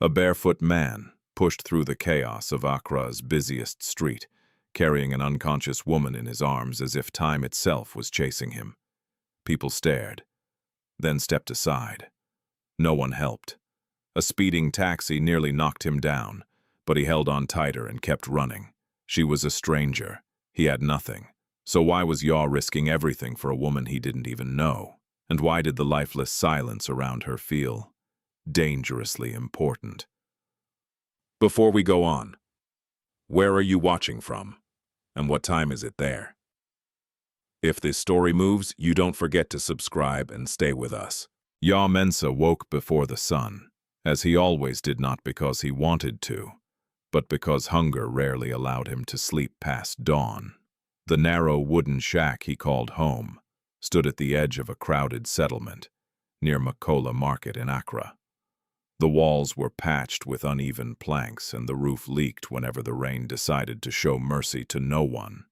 A barefoot man pushed through the chaos of Accra's busiest street, carrying an unconscious woman in his arms as if time itself was chasing him. People stared, then stepped aside. No one helped. A speeding taxi nearly knocked him down, but he held on tighter and kept running. She was a stranger. He had nothing. So why was Yaw risking everything for a woman he didn't even know? And why did the lifeless silence around her feel dangerously important? Before we go on, where are you watching from? And what time is it there? If this story moves, you don't forget to subscribe and stay with us. Yaw Mensah woke before the sun, as he always did, not because he wanted to, but because hunger rarely allowed him to sleep past dawn. The narrow wooden shack he called home stood at the edge of a crowded settlement near Makola Market in Accra. The walls were patched with uneven planks, and the roof leaked whenever the rain decided to show mercy to no one.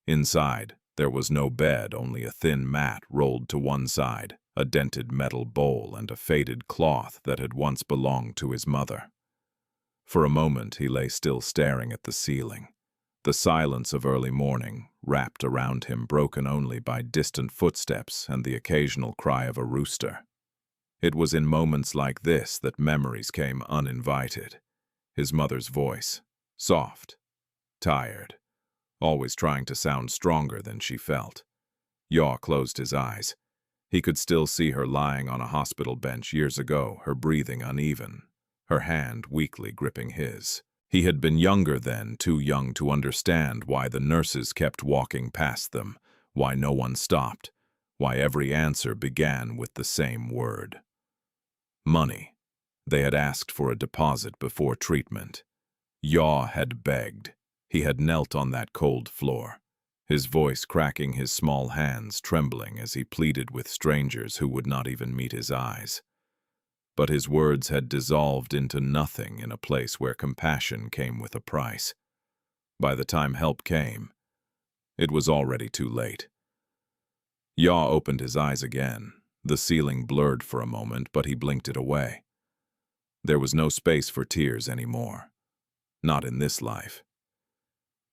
Inside, there was no bed, only a thin mat rolled to one side, a dented metal bowl, and a faded cloth that had once belonged to his mother. For a moment he lay still, staring at the ceiling. The silence of early morning wrapped around him, broken only by distant footsteps and the occasional cry of a rooster. It was in moments like this that memories came uninvited. His mother's voice, soft, tired, always trying to sound stronger than she felt. Yaw closed his eyes. He could still see her lying on a hospital bench years ago, her breathing uneven, her hand weakly gripping his. He had been younger then, too young to understand why the nurses kept walking past them, why no one stopped, why every answer began with the same word. Money. They had asked for a deposit before treatment. Yaw had begged. He had knelt on that cold floor, his voice cracking, his small hands trembling as he pleaded with strangers who would not even meet his eyes. But his words had dissolved into nothing in a place where compassion came with a price. By the time help came, it was already too late. Yaw opened his eyes again. The ceiling blurred for a moment, but he blinked it away. There was no space for tears anymore. Not in this life.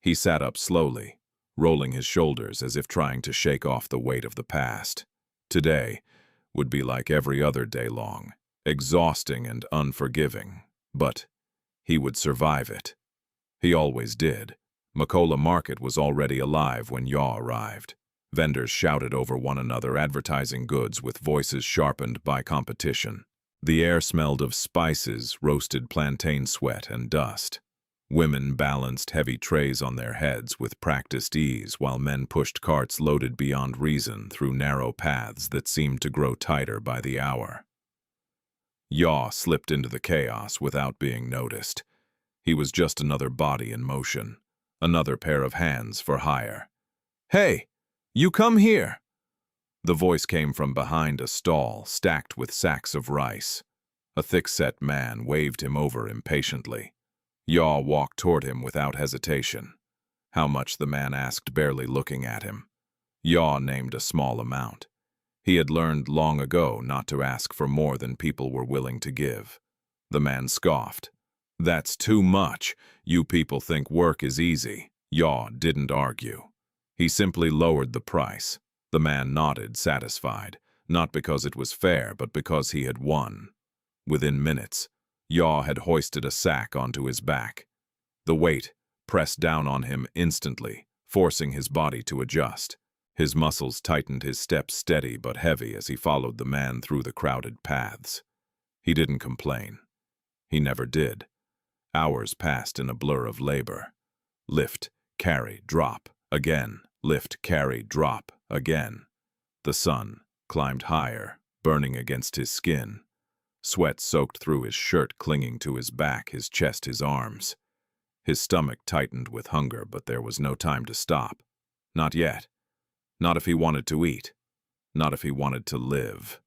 He sat up slowly, rolling his shoulders as if trying to shake off the weight of the past. Today would be like every other day long, exhausting and unforgiving, but he would survive it. He always did. Makola Market was already alive when Yaw arrived. Vendors shouted over one another, advertising goods with voices sharpened by competition. The air smelled of spices, roasted plantain sweat, and dust. Women balanced heavy trays on their heads with practiced ease, while men pushed carts loaded beyond reason through narrow paths that seemed to grow tighter by the hour. Yaw slipped into the chaos without being noticed. He was just another body in motion, another pair of hands for hire. "Hey, you come here!" The voice came from behind a stall stacked with sacks of rice. A thick-set man waved him over impatiently. Yaw walked toward him without hesitation. How much, the man asked, barely looking at him. Yaw named a small amount. He had learned long ago not to ask for more than people were willing to give. The man scoffed. "That's too much. You people think work is easy." Yaw didn't argue. He simply lowered the price. The man nodded, satisfied, not because it was fair, but because he had won. Within minutes, Yaw had hoisted a sack onto his back. The weight pressed down on him instantly, forcing his body to adjust. His muscles tightened, his steps steady but heavy as he followed the man through the crowded paths. He didn't complain. He never did. Hours passed in a blur of labor. Lift, carry, drop, again. Lift, carry, drop, again. The sun climbed higher, burning against his skin. Sweat soaked through his shirt, clinging to his back, his chest, his arms. His stomach tightened with hunger, but there was no time to stop. Not yet. Not if he wanted to eat. Not if he wanted to live.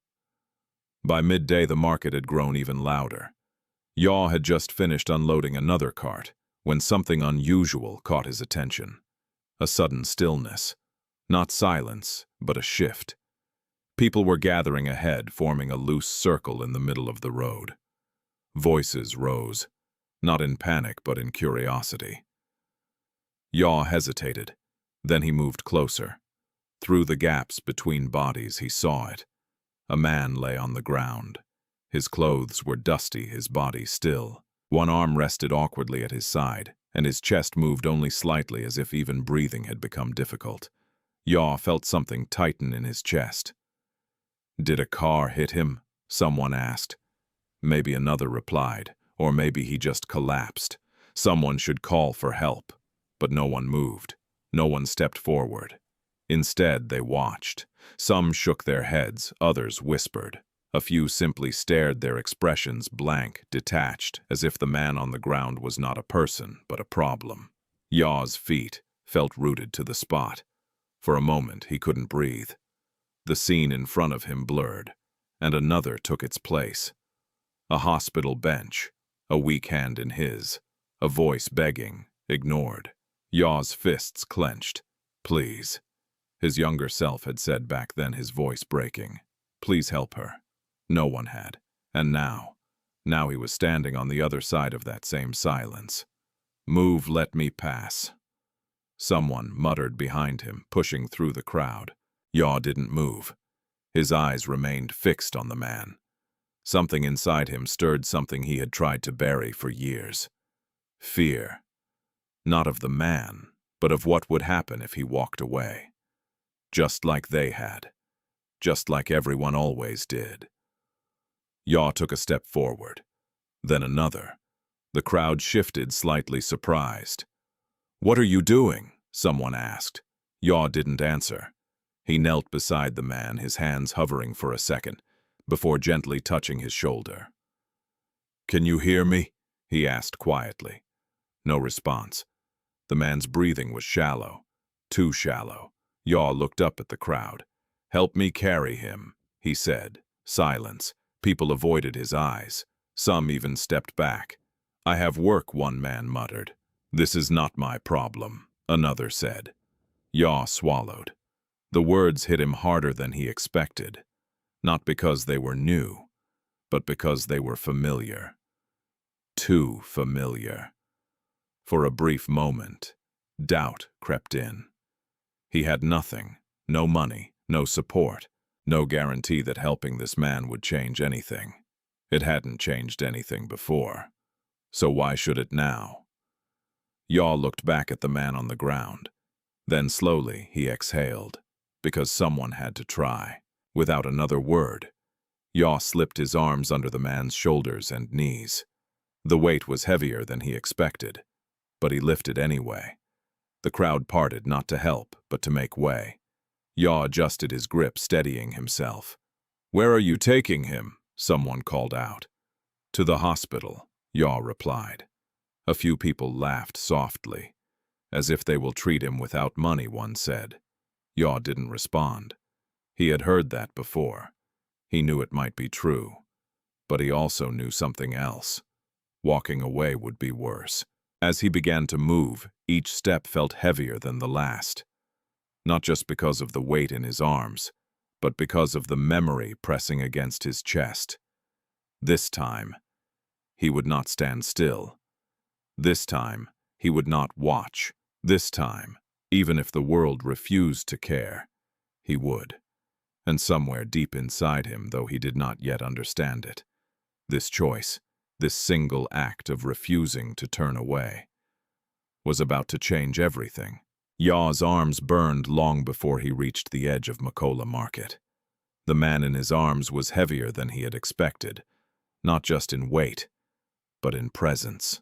By midday, the market had grown even louder. Yaw had just finished unloading another cart when something unusual caught his attention. A sudden stillness. Not silence, but a shift. People were gathering ahead, forming a loose circle in the middle of the road. Voices rose, not in panic but in curiosity. Yaw hesitated. Then he moved closer. Through the gaps between bodies he saw it. A man lay on the ground. His clothes were dusty, his body still. One arm rested awkwardly at his side, and his chest moved only slightly as if even breathing had become difficult. Yaw felt something tighten in his chest. "Did a car hit him?" someone asked. Maybe another replied, or maybe he just collapsed. Someone should call for help. But no one moved. No one stepped forward. Instead, they watched. Some shook their heads, others whispered. A few simply stared, their expressions blank, detached, as if the man on the ground was not a person, but a problem. Yaw's feet felt rooted to the spot. For a moment, he couldn't breathe. The scene in front of him blurred, and another took its place. A hospital bench, a weak hand in his, a voice begging, ignored. Yaw's fists clenched. "Please," his younger self had said back then, his voice breaking. "Please help her." No one had. And now he was standing on the other side of that same silence. "Move, let me pass." Someone muttered behind him, pushing through the crowd. Yaw didn't move. His eyes remained fixed on the man. Something inside him stirred, something he had tried to bury for years. Fear. Not of the man, but of what would happen if he walked away. Just like they had. Just like everyone always did. Yaw took a step forward. Then another. The crowd shifted, slightly surprised. "What are you doing?" someone asked. Yaw didn't answer. He knelt beside the man, his hands hovering for a second, before gently touching his shoulder. "Can you hear me?" he asked quietly. No response. The man's breathing was shallow. Too shallow. Yaw looked up at the crowd. "Help me carry him," he said. Silence. People avoided his eyes. Some even stepped back. "I have work," one man muttered. "This is not my problem," another said. Yaw swallowed. The words hit him harder than he expected. Not because they were new, but because they were familiar. Too familiar. For a brief moment, doubt crept in. He had nothing, no money, no support, no guarantee that helping this man would change anything. It hadn't changed anything before. So why should it now? Yaw looked back at the man on the ground. Then slowly he exhaled, because someone had to try. Without another word, Yaw slipped his arms under the man's shoulders and knees. The weight was heavier than he expected, but he lifted anyway. The crowd parted, not to help, but to make way. Yaw adjusted his grip, steadying himself. "Where are you taking him?" someone called out. "To the hospital," Yaw replied. A few people laughed softly. "As if they will treat him without money," one said. Yaw didn't respond. He had heard that before. He knew it might be true. But he also knew something else. Walking away would be worse. As he began to move, each step felt heavier than the last. Not just because of the weight in his arms, but because of the memory pressing against his chest. This time, he would not stand still. This time, he would not watch. This time, even if the world refused to care, he would. And somewhere deep inside him, though he did not yet understand it, this choice, this single act of refusing to turn away, was about to change everything. Yaw's arms burned long before he reached the edge of Makola Market. The man in his arms was heavier than he had expected, not just in weight, but in presence.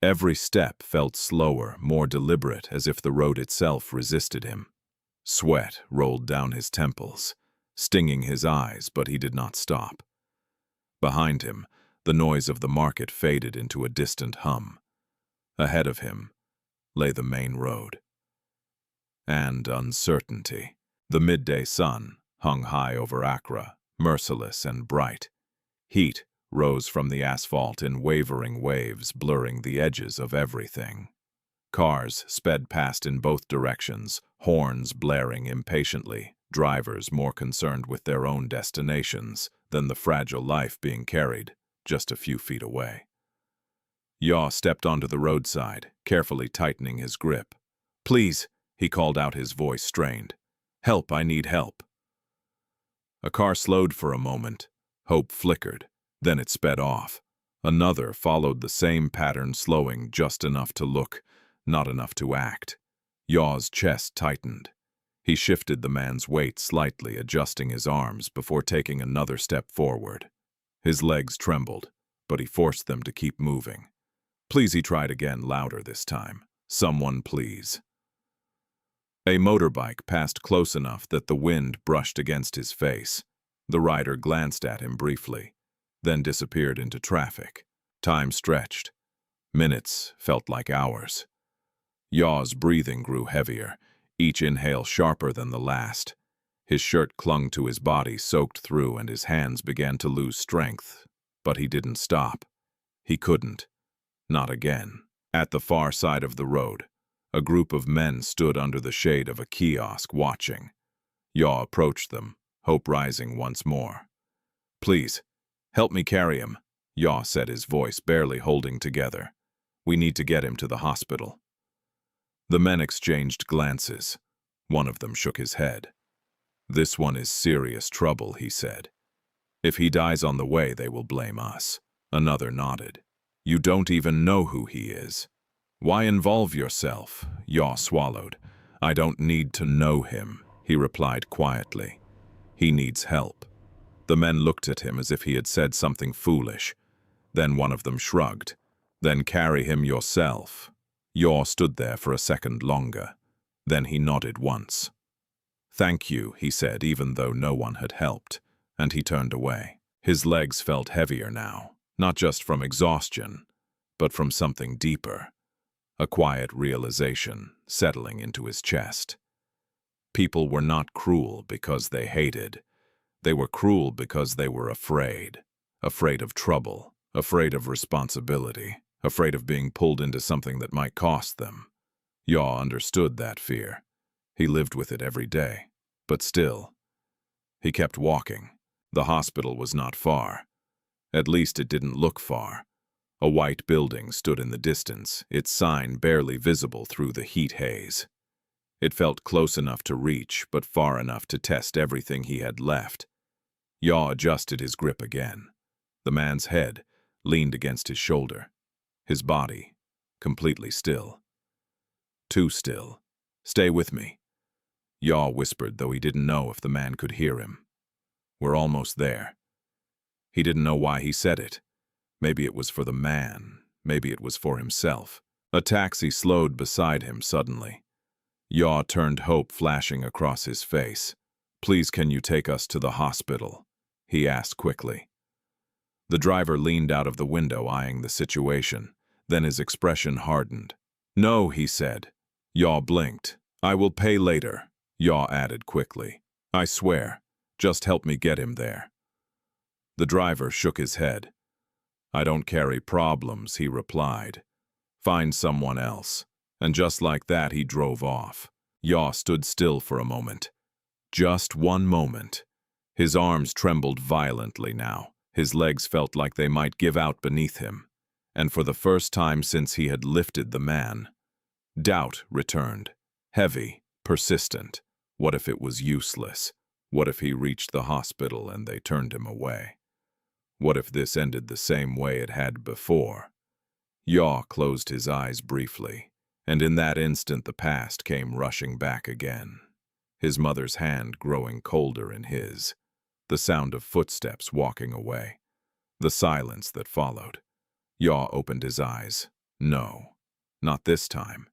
Every step felt slower, more deliberate, as if the road itself resisted him. Sweat rolled down his temples, stinging his eyes, but he did not stop. Behind him, the noise of the market faded into a distant hum. Ahead of him lay the main road. And uncertainty. The midday sun hung high over Accra, merciless and bright. Heat rose from the asphalt in wavering waves, blurring the edges of everything. Cars sped past in both directions, horns blaring impatiently, drivers more concerned with their own destinations than the fragile life being carried just a few feet away. Yaw stepped onto the roadside, carefully tightening his grip. "Please," he called out, his voice strained. "Help, I need help." A car slowed for a moment. Hope flickered. Then it sped off. Another followed the same pattern, slowing just enough to look, not enough to act. Yaw's chest tightened. He shifted the man's weight slightly, adjusting his arms before taking another step forward. His legs trembled, but he forced them to keep moving. "Please," he tried again, louder this time. "Someone, please." A motorbike passed close enough that the wind brushed against his face. The rider glanced at him briefly, then disappeared into traffic. Time stretched. Minutes felt like hours. Yaw's breathing grew heavier, each inhale sharper than the last. His shirt clung to his body, soaked through, and his hands began to lose strength. But he didn't stop. He couldn't. Not again. At the far side of the road, a group of men stood under the shade of a kiosk, watching. Yaw approached them, hope rising once more. "Please, help me carry him," Yaw said, his voice barely holding together. "We need to get him to the hospital." The men exchanged glances. One of them shook his head. "This one is serious trouble," he said. "If he dies on the way, they will blame us." Another nodded. "You don't even know who he is." "Why involve yourself?" Yaw swallowed. "I don't need to know him," he replied quietly. "He needs help." The men looked at him as if he had said something foolish. Then one of them shrugged. "Then carry him yourself." Yaw stood there for a second longer. Then he nodded once. "Thank you," he said, even though no one had helped, and he turned away. His legs felt heavier now, not just from exhaustion, but from something deeper. A quiet realization settling into his chest. People were not cruel because they hated. They were cruel because they were afraid. Afraid of trouble, afraid of responsibility, afraid of being pulled into something that might cost them. Yaw understood that fear. He lived with it every day. But still, he kept walking. The hospital was not far. At least it didn't look far. A white building stood in the distance, its sign barely visible through the heat haze. It felt close enough to reach, but far enough to test everything he had left. Yaw adjusted his grip again. The man's head leaned against his shoulder. His body completely still. Too still. "Stay with me," Yaw whispered, though he didn't know if the man could hear him. "We're almost there." He didn't know why he said it. Maybe it was for the man. Maybe it was for himself. A taxi slowed beside him suddenly. Yaw turned, hope flashing across his face. "Please, can you take us to the hospital?" he asked quickly. The driver leaned out of the window, eyeing the situation. Then his expression hardened. "No," he said. Yaw blinked. "I will pay later," Yaw added quickly. "I swear. Just help me get him there." The driver shook his head. "I don't carry problems," he replied. "Find someone else." And just like that, he drove off. Yaw stood still for a moment. Just one moment. His arms trembled violently now. His legs felt like they might give out beneath him. And for the first time since he had lifted the man, doubt returned. Heavy, persistent. What if it was useless? What if he reached the hospital and they turned him away? What if this ended the same way it had before? Yaw closed his eyes briefly, and in that instant the past came rushing back again. His mother's hand growing colder in his. The sound of footsteps walking away. The silence that followed. Yaw opened his eyes. No, not this time.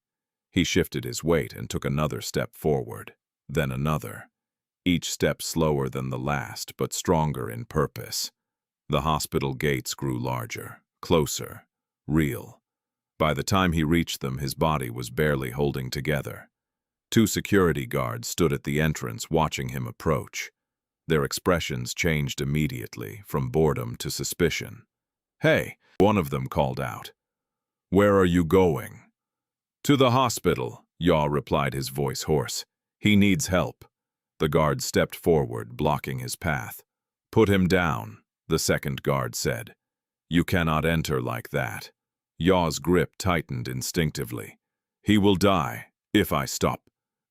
He shifted his weight and took another step forward, then another. Each step slower than the last, but stronger in purpose. The hospital gates grew larger, closer, real. By the time he reached them, his body was barely holding together. 2 security guards stood at the entrance watching him approach. Their expressions changed immediately, from boredom to suspicion. "Hey," one of them called out. "Where are you going?" "To the hospital," Yaw replied, his voice hoarse. "He needs help." The guard stepped forward, blocking his path. "Put him down," the second guard said. You cannot enter like that. Yaw's grip tightened instinctively. He will die if I stop,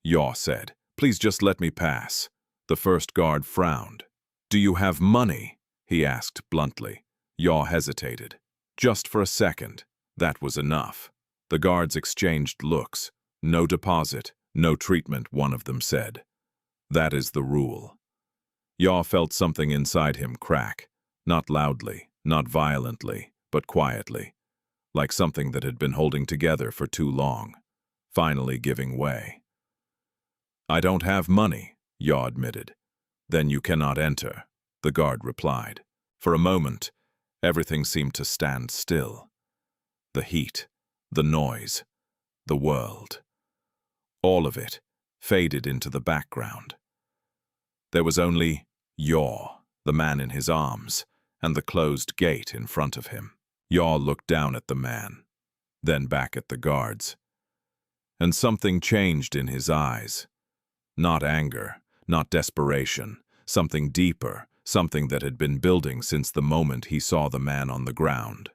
Yaw said. Please just let me pass. The first guard frowned. Do you have money? He asked bluntly. Yaw hesitated. Just for a second. That was enough. The guards exchanged looks. No deposit, no treatment, one of them said. That is the rule. Yaw felt something inside him crack. Not loudly, not violently, but quietly. Like something that had been holding together for too long. Finally giving way. I don't have money, Yaw admitted. Then you cannot enter, the guard replied. For a moment, everything seemed to stand still. The heat, the noise, the world. All of it faded into the background. There was only Yaw, the man in his arms, and the closed gate in front of him. Yaw looked down at the man, then back at the guards. And something changed in his eyes. Not anger, not desperation, something deeper, something that had been building since the moment he saw the man on the ground.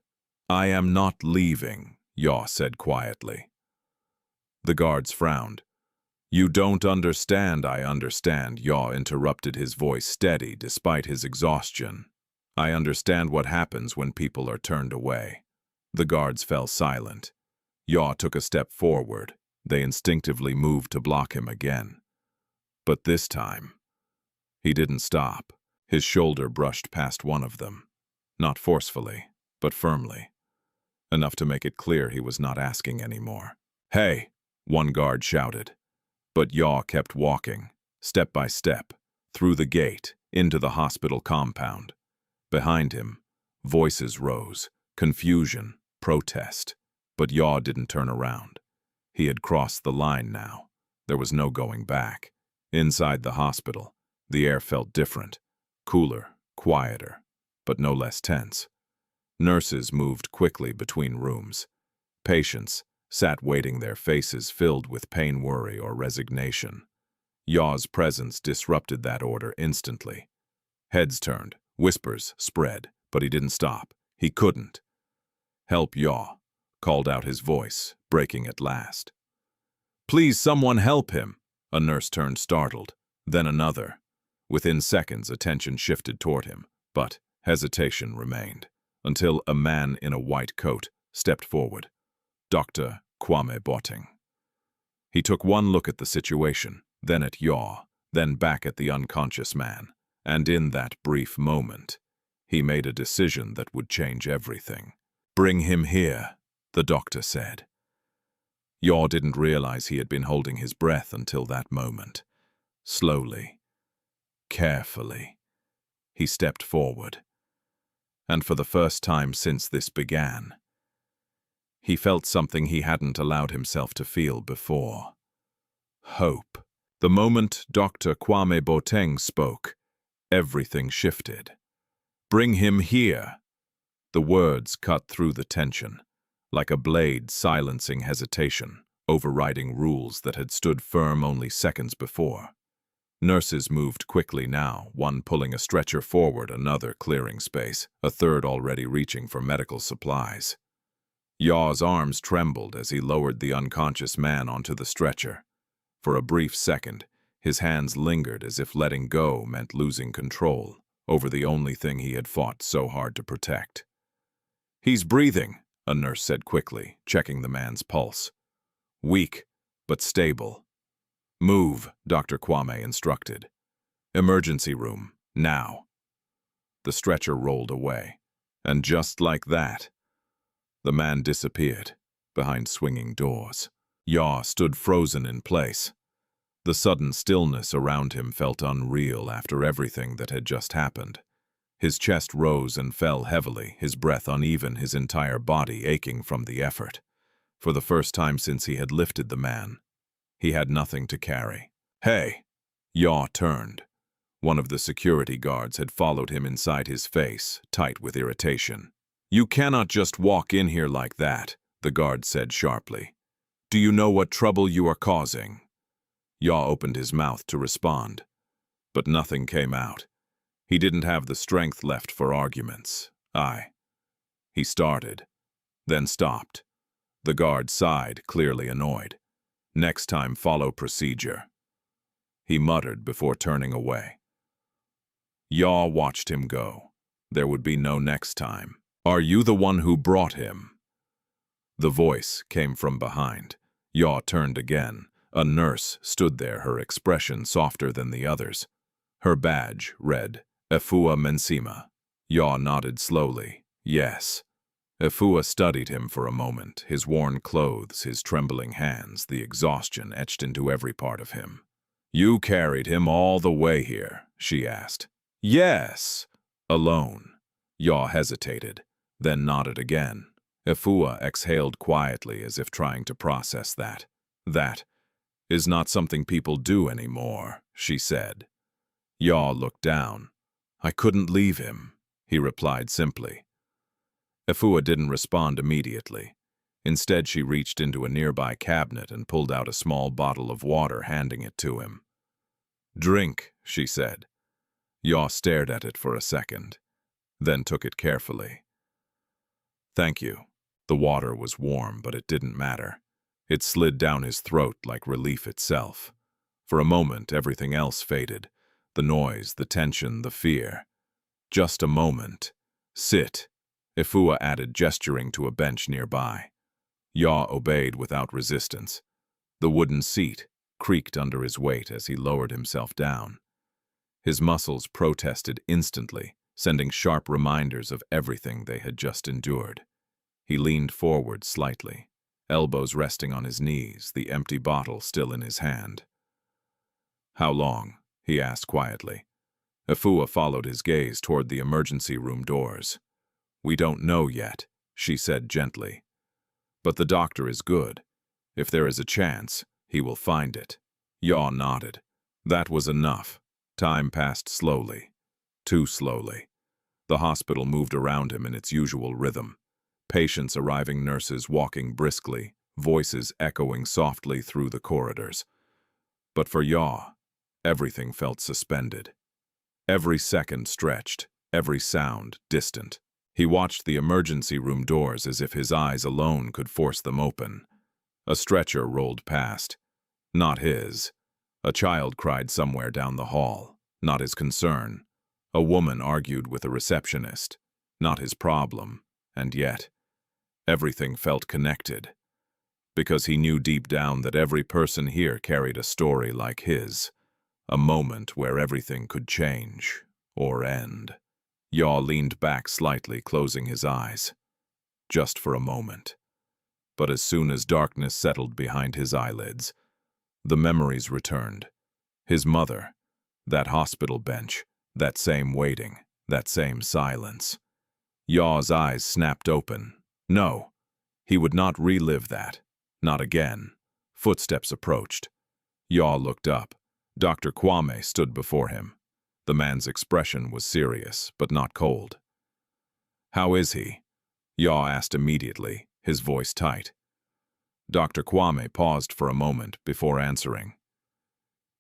I am not leaving, Yaw said quietly. The guards frowned. You don't understand, I understand, Yaw interrupted, his voice steady despite his exhaustion. I understand what happens when people are turned away. The guards fell silent. Yaw took a step forward. They instinctively moved to block him again. But this time, he didn't stop. His shoulder brushed past one of them. Not forcefully, but firmly. Enough to make it clear he was not asking anymore. Hey, one guard shouted. But Yaw kept walking, step by step, through the gate, into the hospital compound. Behind him, voices rose, confusion, protest. But Yaw didn't turn around. He had crossed the line now. There was no going back. Inside the hospital, the air felt different, cooler, quieter, but no less tense. Nurses moved quickly between rooms. Patients sat waiting, their faces filled with pain, worry, or resignation. Yaw's presence disrupted that order instantly. Heads turned, whispers spread, but he didn't stop. He couldn't. Help, Yaw, called out his voice, breaking at last. Please, someone help him. A nurse turned startled, then another. Within seconds, attention shifted toward him, but hesitation remained, until a man in a white coat stepped forward. Dr. Kwame Boateng. He took one look at the situation, then at Yaw, then back at the unconscious man, and in that brief moment, he made a decision that would change everything. Bring him here, the doctor said. Yaw didn't realize he had been holding his breath until that moment. Slowly, carefully, he stepped forward. And for the first time since this began, he felt something he hadn't allowed himself to feel before. Hope. The moment Dr. Kwame Boateng spoke, everything shifted. Bring him here. The words cut through the tension, like a blade silencing hesitation, overriding rules that had stood firm only seconds before. Nurses moved quickly now, one pulling a stretcher forward, another clearing space, a third already reaching for medical supplies. Yaw's arms trembled as he lowered the unconscious man onto the stretcher. For a brief second, his hands lingered as if letting go meant losing control over the only thing he had fought so hard to protect. He's breathing, a nurse said quickly, checking the man's pulse. Weak, but stable. Move, Dr. Kwame instructed. Emergency room, now. The stretcher rolled away, and just like that, the man disappeared behind swinging doors. Yaw stood frozen in place. The sudden stillness around him felt unreal after everything that had just happened. His chest rose and fell heavily, his breath uneven, his entire body aching from the effort. For the first time since he had lifted the man, he had nothing to carry. Hey! Yaw turned. One of the security guards had followed him inside his face, tight with irritation. You cannot just walk in here like that, the guard said sharply. Do you know what trouble you are causing? Yaw opened his mouth to respond, but nothing came out. He didn't have the strength left for arguments. He started, then stopped. The guard sighed, clearly annoyed. Next time, follow procedure, he muttered before turning away. Yaw watched him go. There would be no next time. Are you the one who brought him? The voice came from behind. Yaw turned again. A nurse stood there, her expression softer than the others. Her badge read, Afua Mensah. Yaw nodded slowly. Yes. Afua studied him for a moment, his worn clothes, his trembling hands, the exhaustion etched into every part of him. You carried him all the way here, she asked. Yes. Alone. Yaw hesitated, then nodded again. Afua exhaled quietly as if trying to process that. That is not something people do anymore, she said. Yaw looked down. I couldn't leave him, he replied simply. Afua didn't respond immediately. Instead, she reached into a nearby cabinet and pulled out a small bottle of water, handing it to him. Drink, she said. Yaw stared at it for a second, then took it carefully. Thank you. The water was warm, but it didn't matter. It slid down his throat like relief itself. For a moment, everything else faded. The noise, the tension, the fear. Just a moment. Sit, Afua added, gesturing to a bench nearby. Yaw obeyed without resistance. The wooden seat creaked under his weight as he lowered himself down. His muscles protested instantly, sending sharp reminders of everything they had just endured. He leaned forward slightly, elbows resting on his knees, the empty bottle still in his hand. How long? He asked quietly. Afua followed his gaze toward the emergency room doors. We don't know yet, she said gently. But the doctor is good. If there is a chance, he will find it. Yaw nodded. That was enough. Time passed slowly. Too slowly. The hospital moved around him in its usual rhythm. Patients arriving, nurses walking briskly, voices echoing softly through the corridors. But for Yaw, everything felt suspended. Every second stretched, every sound distant. He watched the emergency room doors as if his eyes alone could force them open. A stretcher rolled past. Not his. A child cried somewhere down the hall. Not his concern. A woman argued with a receptionist. Not his problem. And yet, everything felt connected. Because he knew deep down that every person here carried a story like his. A moment where everything could change. Or end. Yaw leaned back slightly, closing his eyes. Just for a moment. But as soon as darkness settled behind his eyelids, the memories returned. His mother, that hospital bench, that same waiting, that same silence. Yaw's eyes snapped open. No, he would not relive that. Not again. Footsteps approached. Yaw looked up. Dr. Kwame stood before him. The man's expression was serious, but not cold. How is he? Yaw asked immediately, his voice tight. Dr. Kwame paused for a moment before answering.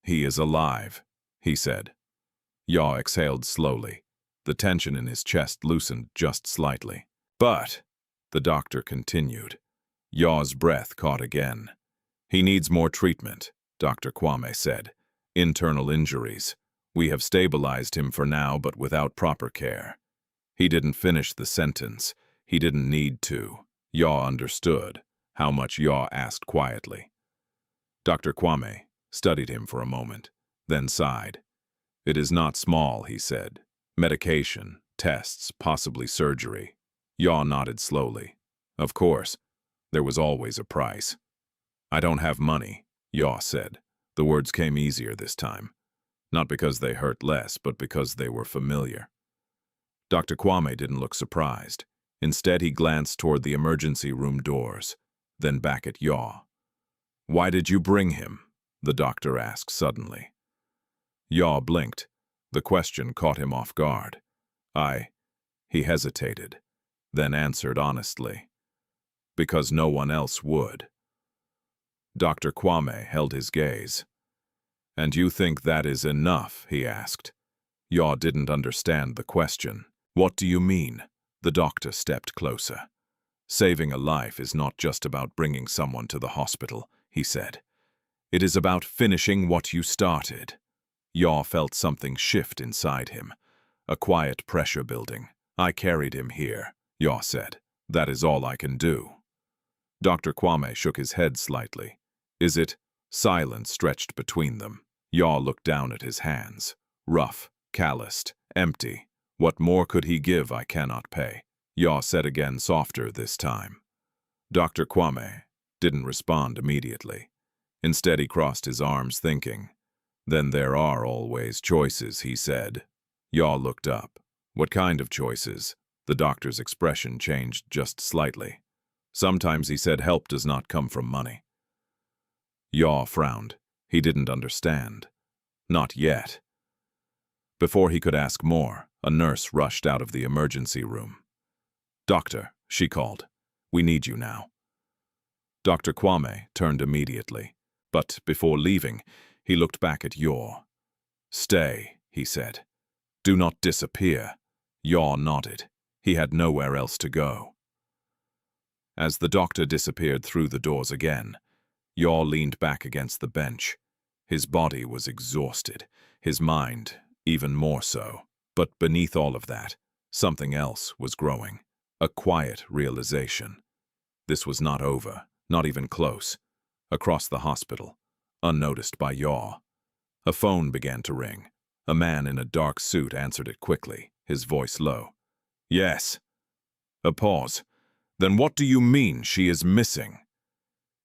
He is alive, he said. Yaw exhaled slowly. The tension in his chest loosened just slightly. But, the doctor continued. Yaw's breath caught again. He needs more treatment, Dr. Kwame said. Internal injuries. We have stabilized him for now, but without proper care. He didn't finish the sentence. He didn't need to. Yaw understood. How much? Yaw asked quietly. Dr. Kwame studied him for a moment, then sighed. It is not small, he said. Medication, tests, possibly surgery. Yaw nodded slowly. Of course, there was always a price. I don't have money, Yaw said. The words came easier this time. Not because they hurt less, but because they were familiar. Dr. Kwame didn't look surprised. Instead, he glanced toward the emergency room doors, then back at Yaw. Why did you bring him? The doctor asked suddenly. Yaw blinked. The question caught him off guard. He hesitated, then answered honestly. Because no one else would. Dr. Kwame held his gaze. And you think that is enough? He asked. Yaw didn't understand the question. What do you mean? The doctor stepped closer. Saving a life is not just about bringing someone to the hospital, he said. It is about finishing what you started. Yaw felt something shift inside him, a quiet pressure building. I carried him here, Yaw said. That is all I can do. Dr. Kwame shook his head slightly. Is it? Silence stretched between them. Yaw looked down at his hands. Rough, calloused, empty. What more could he give I cannot pay? Yaw said again, softer this time. Dr. Kwame didn't respond immediately. Instead, he crossed his arms, thinking. Then there are always choices, he said. Yaw looked up. What kind of choices? The doctor's expression changed just slightly. Sometimes, he said, help does not come from money. Yaw frowned. He didn't understand. Not yet. Before he could ask more, a nurse rushed out of the emergency room. Doctor, she called. We need you now. Dr. Kwame turned immediately, but before leaving, he looked back at Yaw. Stay, he said. Do not disappear. Yaw nodded. He had nowhere else to go. As the doctor disappeared through the doors again, Yaw leaned back against the bench. His body was exhausted, his mind even more so. But beneath all of that, something else was growing. A quiet realization. This was not over, not even close. Across the hospital, unnoticed by Yaw, a phone began to ring. A man in a dark suit answered it quickly, his voice low. Yes. A pause. Then what do you mean she is missing?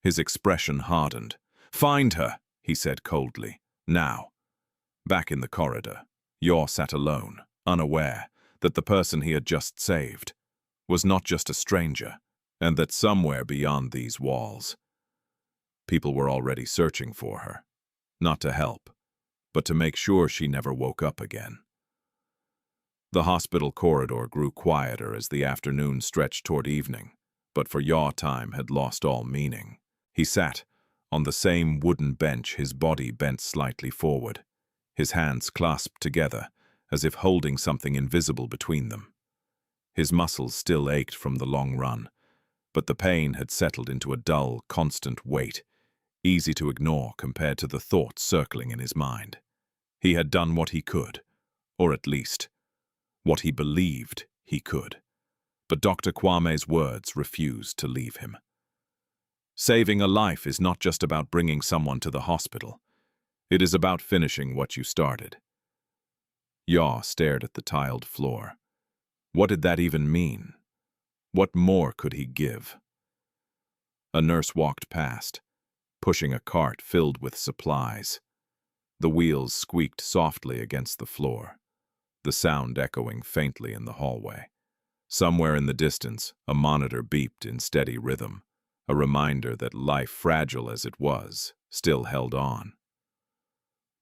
His expression hardened. Find her, he said coldly. Now. Back in the corridor, Yaw sat alone, unaware that the person he had just saved was not just a stranger, and that somewhere beyond these walls, people were already searching for her, not to help, but to make sure she never woke up again. The hospital corridor grew quieter as the afternoon stretched toward evening, but for Yaw time had lost all meaning. He sat on the same wooden bench, his body bent slightly forward, his hands clasped together as if holding something invisible between them. His muscles still ached from the long run, but the pain had settled into a dull, constant weight, easy to ignore compared to the thoughts circling in his mind. He had done what he could, or at least, what he believed he could. But Dr. Kwame's words refused to leave him. Saving a life is not just about bringing someone to the hospital. It is about finishing what you started. Yaw stared at the tiled floor. What did that even mean? What more could he give? A nurse walked past, pushing a cart filled with supplies. The wheels squeaked softly against the floor, the sound echoing faintly in the hallway. Somewhere in the distance, a monitor beeped in steady rhythm, a reminder that life, fragile as it was, still held on.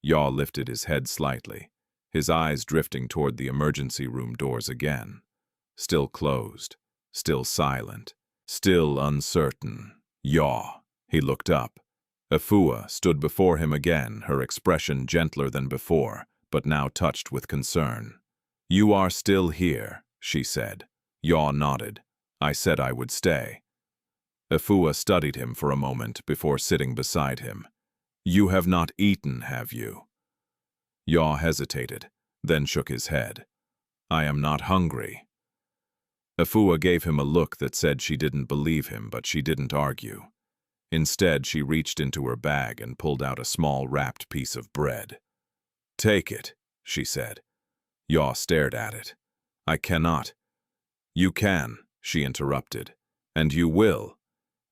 Yaw lifted his head slightly, his eyes drifting toward the emergency room doors again. Still closed, still silent, still uncertain. Yaw. He looked up. Afua stood before him again, her expression gentler than before, but now touched with concern. You are still here, she said. Yaw nodded. I said I would stay. Afua studied him for a moment before sitting beside him. You have not eaten, have you? Yaw hesitated, then shook his head. I am not hungry. Afua gave him a look that said she didn't believe him, but she didn't argue. Instead, she reached into her bag and pulled out a small wrapped piece of bread. Take it, she said. Yaw stared at it. I cannot. You can, she interrupted. And you will.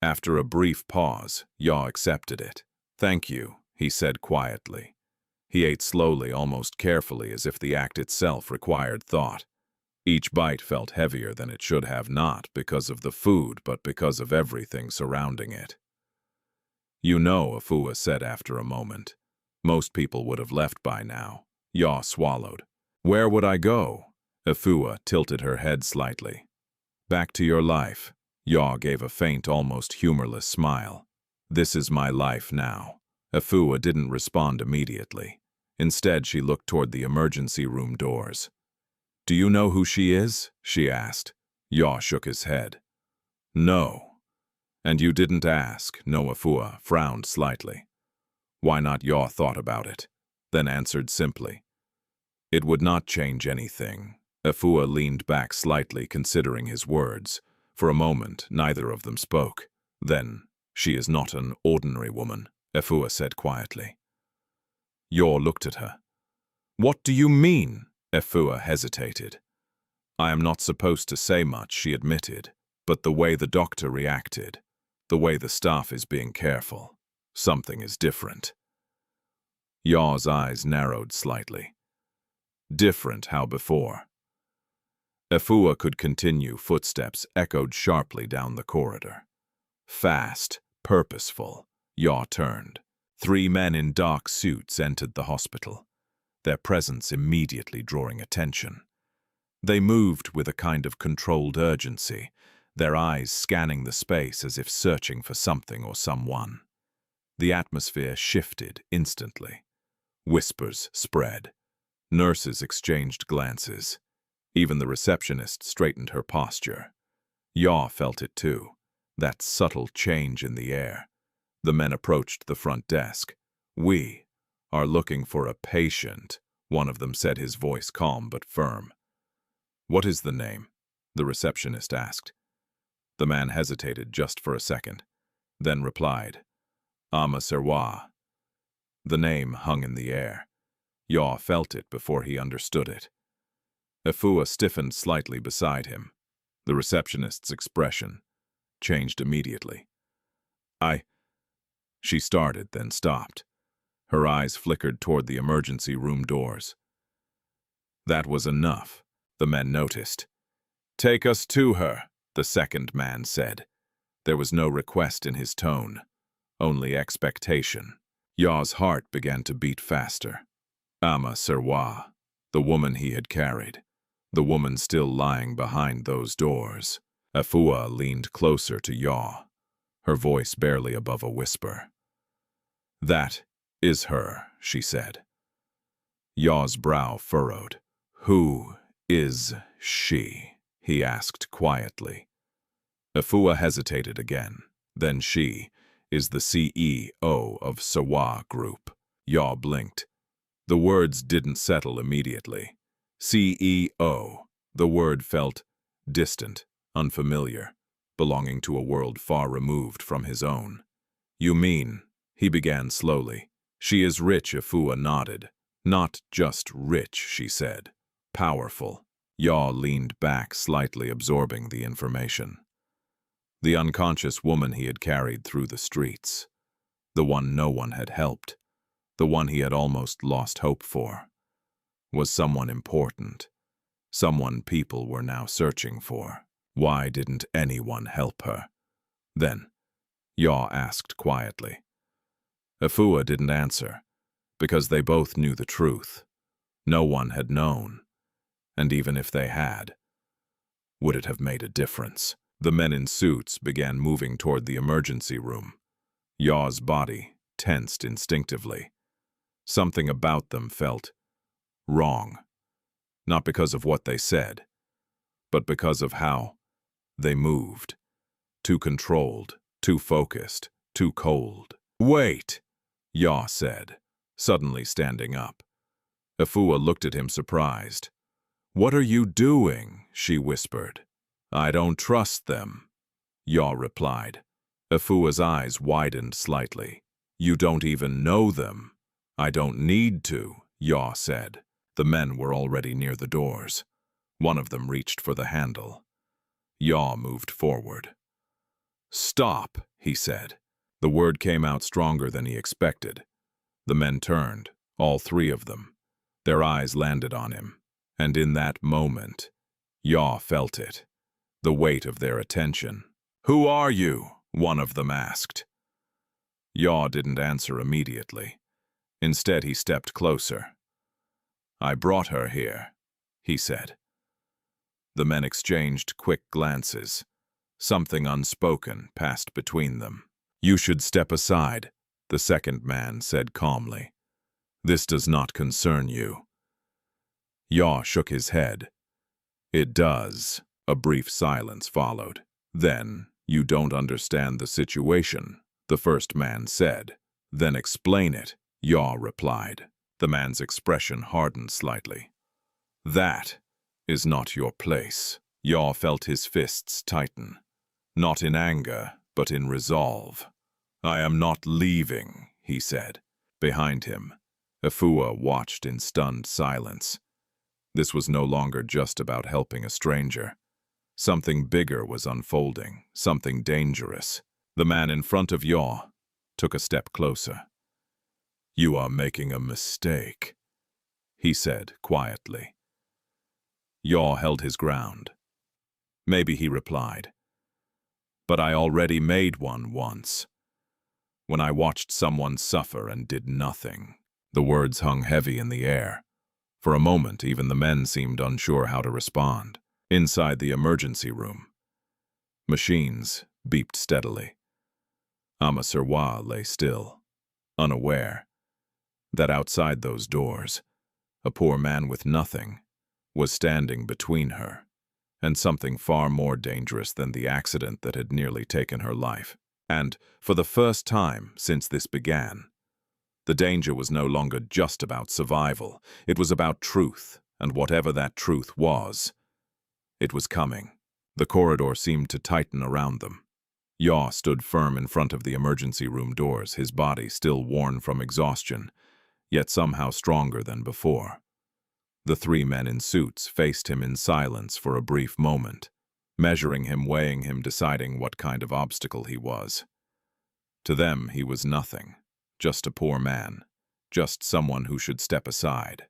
After a brief pause, Yaw accepted it. Thank you, he said quietly. He ate slowly, almost carefully, as if the act itself required thought. Each bite felt heavier than it should have, not because of the food, but because of everything surrounding it. You know, Afua said after a moment. Most people would have left by now. Yaw swallowed. Where would I go? Afua tilted her head slightly. Back to your life. Yaw gave a faint, almost humorless smile. This is my life now. Afua didn't respond immediately. Instead, she looked toward the emergency room doors. Do you know who she is? She asked. Yaw shook his head. No. And you didn't ask, no. Afua frowned slightly. Why not? Yaw thought about it, then answered simply. It would not change anything. Afua leaned back slightly, considering his words. For a moment, neither of them spoke. Then, she is not an ordinary woman, Afua said quietly. Yaw looked at her. What do you mean? Afua hesitated. I am not supposed to say much, she admitted, but the way the doctor reacted, the way the staff is being careful, something is different. Yaw's eyes narrowed slightly. Different how before? Afua could continue. Footsteps echoed sharply down the corridor. Fast, purposeful. Yaw turned. 3 men in dark suits entered the hospital, their presence immediately drawing attention. They moved with a kind of controlled urgency, their eyes scanning the space as if searching for something or someone. The atmosphere shifted instantly. Whispers spread. Nurses exchanged glances. Even the receptionist straightened her posture. Yaw felt it too, that subtle change in the air. The men approached the front desk. We are looking for a patient, one of them said, his voice calm but firm. What is the name? The receptionist asked. The man hesitated just for a second, then replied, Amma. The name hung in the air. Yaw felt it before he understood it. Afua stiffened slightly beside him. The receptionist's expression changed immediately. She started, then stopped. Her eyes flickered toward the emergency room doors. That was enough, the men noticed. Take us to her, the second man said. There was no request in his tone, only expectation. Yaw's heart began to beat faster. Amma, the woman he had carried, the woman still lying behind those doors. Afua leaned closer to Yaw, her voice barely above a whisper. That is her, she said. Yaw's brow furrowed. Who is she? He asked quietly. Afua hesitated again. Then she is the CEO of Sawa Group. Yaw blinked. The words didn't settle immediately. CEO. The word felt distant, unfamiliar, belonging to a world far removed from his own. You mean, he began slowly. She is rich, Afua nodded. Not just rich, she said. Powerful. Yaw leaned back slightly, absorbing the information. The unconscious woman he had carried through the streets. The one no one had helped. The one he had almost lost hope for. Was someone important. Someone people were now searching for. Why didn't anyone help her? Then, Yaw asked quietly. Afua didn't answer, because they both knew the truth. No one had known, and even if they had, would it have made a difference? The men in suits began moving toward the emergency room. Yaw's body tensed instinctively. Something about them felt wrong, not because of what they said, but because of how they moved. Too controlled, too focused, too cold. Wait, Yaw said, suddenly standing up. Afua looked at him surprised. What are you doing? She whispered. I don't trust them, Yaw replied. Afua's eyes widened slightly. You don't even know them. I don't need to, Yaw said. The men were already near the doors. One of them reached for the handle. Yaw moved forward. Stop, he said. The word came out stronger than he expected. The men turned, all 3 of them. Their eyes landed on him, and in that moment, Yaw felt it, the weight of their attention. Who are you? One of them asked. Yaw didn't answer immediately. Instead, he stepped closer. I brought her here, he said. The men exchanged quick glances. Something unspoken passed between them. You should step aside, the second man said calmly. This does not concern you. Yaw shook his head. It does. A brief silence followed. "Then, you don't understand the situation," the first man said. "Then explain it," Yaw replied. The man's expression hardened slightly. "That is not your place." Yaw felt his fists tighten. Not in anger, but in resolve. "I am not leaving," he said. Behind him, Afua watched in stunned silence. This was no longer just about helping a stranger. Something bigger was unfolding, something dangerous. The man in front of Yaw took a step closer. "You are making a mistake," he said quietly. Yaw held his ground. "Maybe," he replied, "but I already made one once. When I watched someone suffer and did nothing." The words hung heavy in the air. For a moment, even the men seemed unsure how to respond. Inside the emergency room, machines beeped steadily. Amma lay still, unaware that outside those doors, a poor man with nothing was standing between her and something far more dangerous than the accident that had nearly taken her life. And, for the first time since this began, the danger was no longer just about survival. It was about truth, and whatever that truth was, it was coming. The corridor seemed to tighten around them. Yaw stood firm in front of the emergency room doors, his body still worn from exhaustion, yet somehow stronger than before. The three men in suits faced him in silence for a brief moment, measuring him, weighing him, deciding what kind of obstacle he was. To them, he was nothing, just a poor man, just someone who should step aside.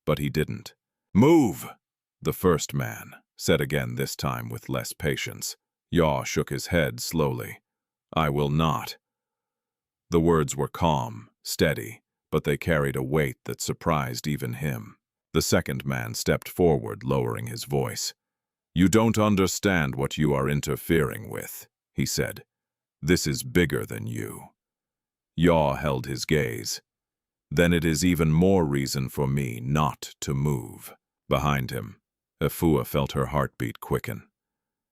But he didn't. "Move!" the first man said again, this time with less patience. Yaw shook his head slowly. "I will not." The words were calm, steady, but they carried a weight that surprised even him. The second man stepped forward, lowering his voice. "You don't understand what you are interfering with," he said. "This is bigger than you." Yaw held his gaze. "Then it is even more reason for me not to move." Behind him, Afua felt her heartbeat quicken.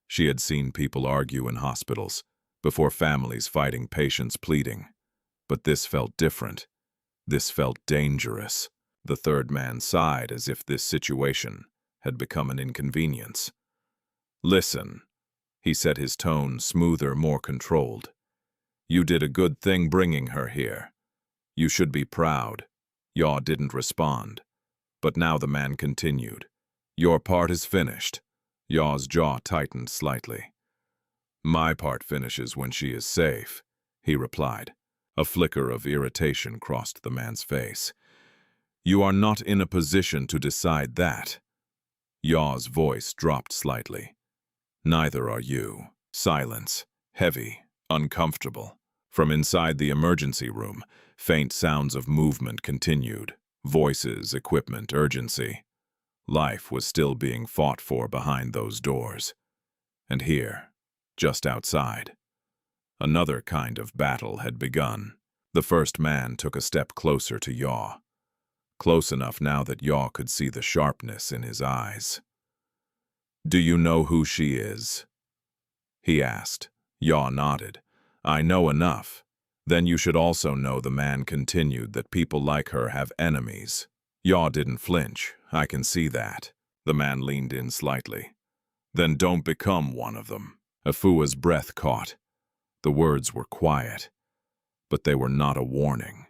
She had seen people argue in hospitals, before families fighting, patients pleading. But this felt different. This felt dangerous. The third man sighed as if this situation had become an inconvenience. "Listen," he said, his tone smoother, more controlled. "You did a good thing bringing her here. You should be proud." Yaw didn't respond. But now the man continued. "Your part is finished." Yaw's jaw tightened slightly. "My part finishes when she is safe," he replied. A flicker of irritation crossed the man's face. "You are not in a position to decide that." Yaw's voice dropped slightly. "Neither are you." Silence, heavy, uncomfortable. From inside the emergency room, faint sounds of movement continued. Voices, equipment, urgency. Life was still being fought for behind those doors. And here, just outside, another kind of battle had begun. The first man took a step closer to Yaw. Close enough now that Yaw could see the sharpness in his eyes. "Do you know who she is?" he asked. Yaw nodded. "I know enough." "Then you should also know," the man continued, "that people like her have enemies." Yaw didn't flinch. "I can see that." The man leaned in slightly. "Then don't become one of them." Afua's breath caught. The words were quiet, but they were not a warning.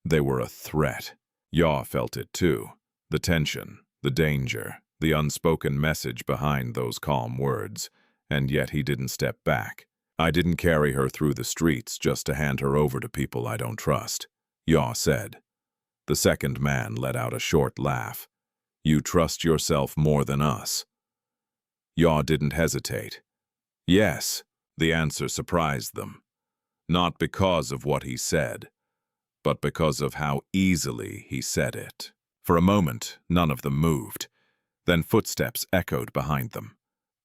They were a threat. Yaw felt it too. The tension, the danger, the unspoken message behind those calm words. And yet he didn't step back. "I didn't carry her through the streets just to hand her over to people I don't trust," Yaw said. The second man let out a short laugh. "You trust yourself more than us." Yaw didn't hesitate. "Yes." The answer surprised them. Not because of what he said, but because of how easily he said it. For a moment, none of them moved. Then footsteps echoed behind them.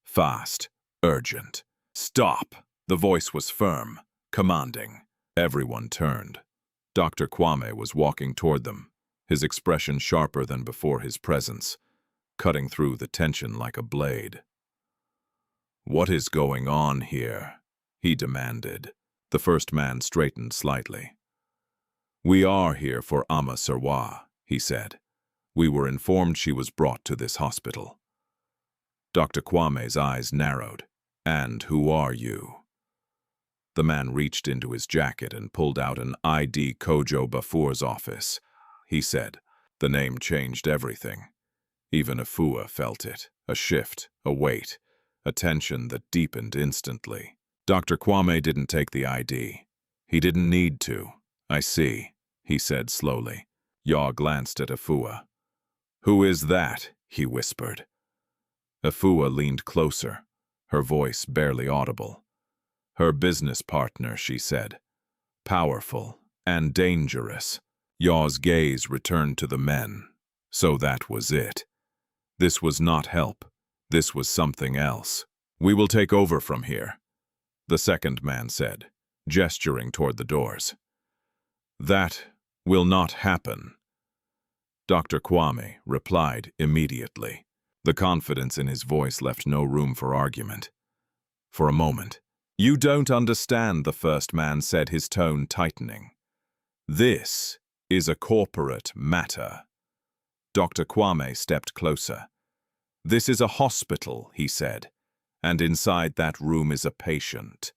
Fast, urgent. "Stop!" The voice was firm, commanding. Everyone turned. Dr. Kwame was walking toward them, his expression sharper than before his presence. cutting through the tension like a blade. "What is going on here?" he demanded. The first man straightened slightly. "We are here for Amma Serwa," he said. "We were informed she was brought to this hospital." Dr. Kwame's eyes narrowed. "And who are you?" The man reached into his jacket and pulled out an ID. Kojo Bafua's office. He said. The name changed everything. Even Afua felt it, a shift, a weight, a tension that deepened instantly. Dr. Kwame didn't take the ID. He didn't need to. "I see," he said slowly. Yaw glanced at Afua. "Who is that?" he whispered. Afua leaned closer, her voice barely audible. "Her business partner," she said. "Powerful and dangerous." Yaw's gaze returned to the men. So that was it. This was not help. This was something else. "We will take over from here," the second man said, gesturing toward the doors. "That will not happen," Dr. Kwame replied immediately. The confidence in his voice left no room for argument. For a moment, "You don't understand," the first man said, his tone tightening. "This is a corporate matter." Dr. Kwame stepped closer. "This is a hospital," he said, "and inside that room is a patient.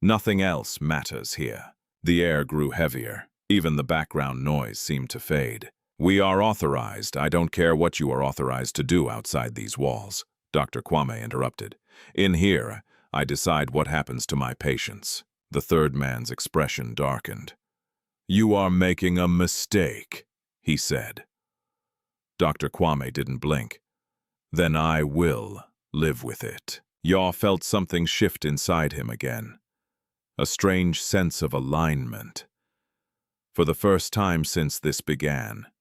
Nothing else matters here." The air grew heavier. Even the background noise seemed to fade. "We are authorized. I don't care what you are authorized to do outside these walls," Dr. Kwame interrupted. "In here, I decide what happens to my patients." The third man's expression darkened. "You are making a mistake," he said. Dr. Kwame didn't blink. "Then I will live with it." Yaw felt something shift inside him again. A strange sense of alignment. For the first time since this began,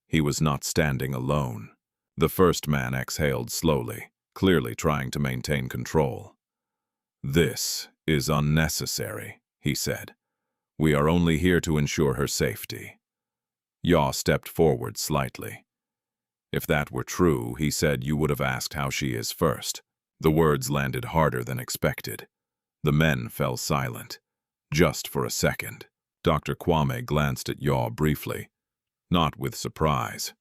he was not standing alone. The first man exhaled slowly, clearly trying to maintain control. "This is unnecessary," he said. "We are only here to ensure her safety." Yaw stepped forward slightly. "If that were true," he said, "you would have asked how she is first." The words landed harder than expected. The men fell silent. Just for a second. Dr. Kwame glanced at Yaw briefly, not with surprise,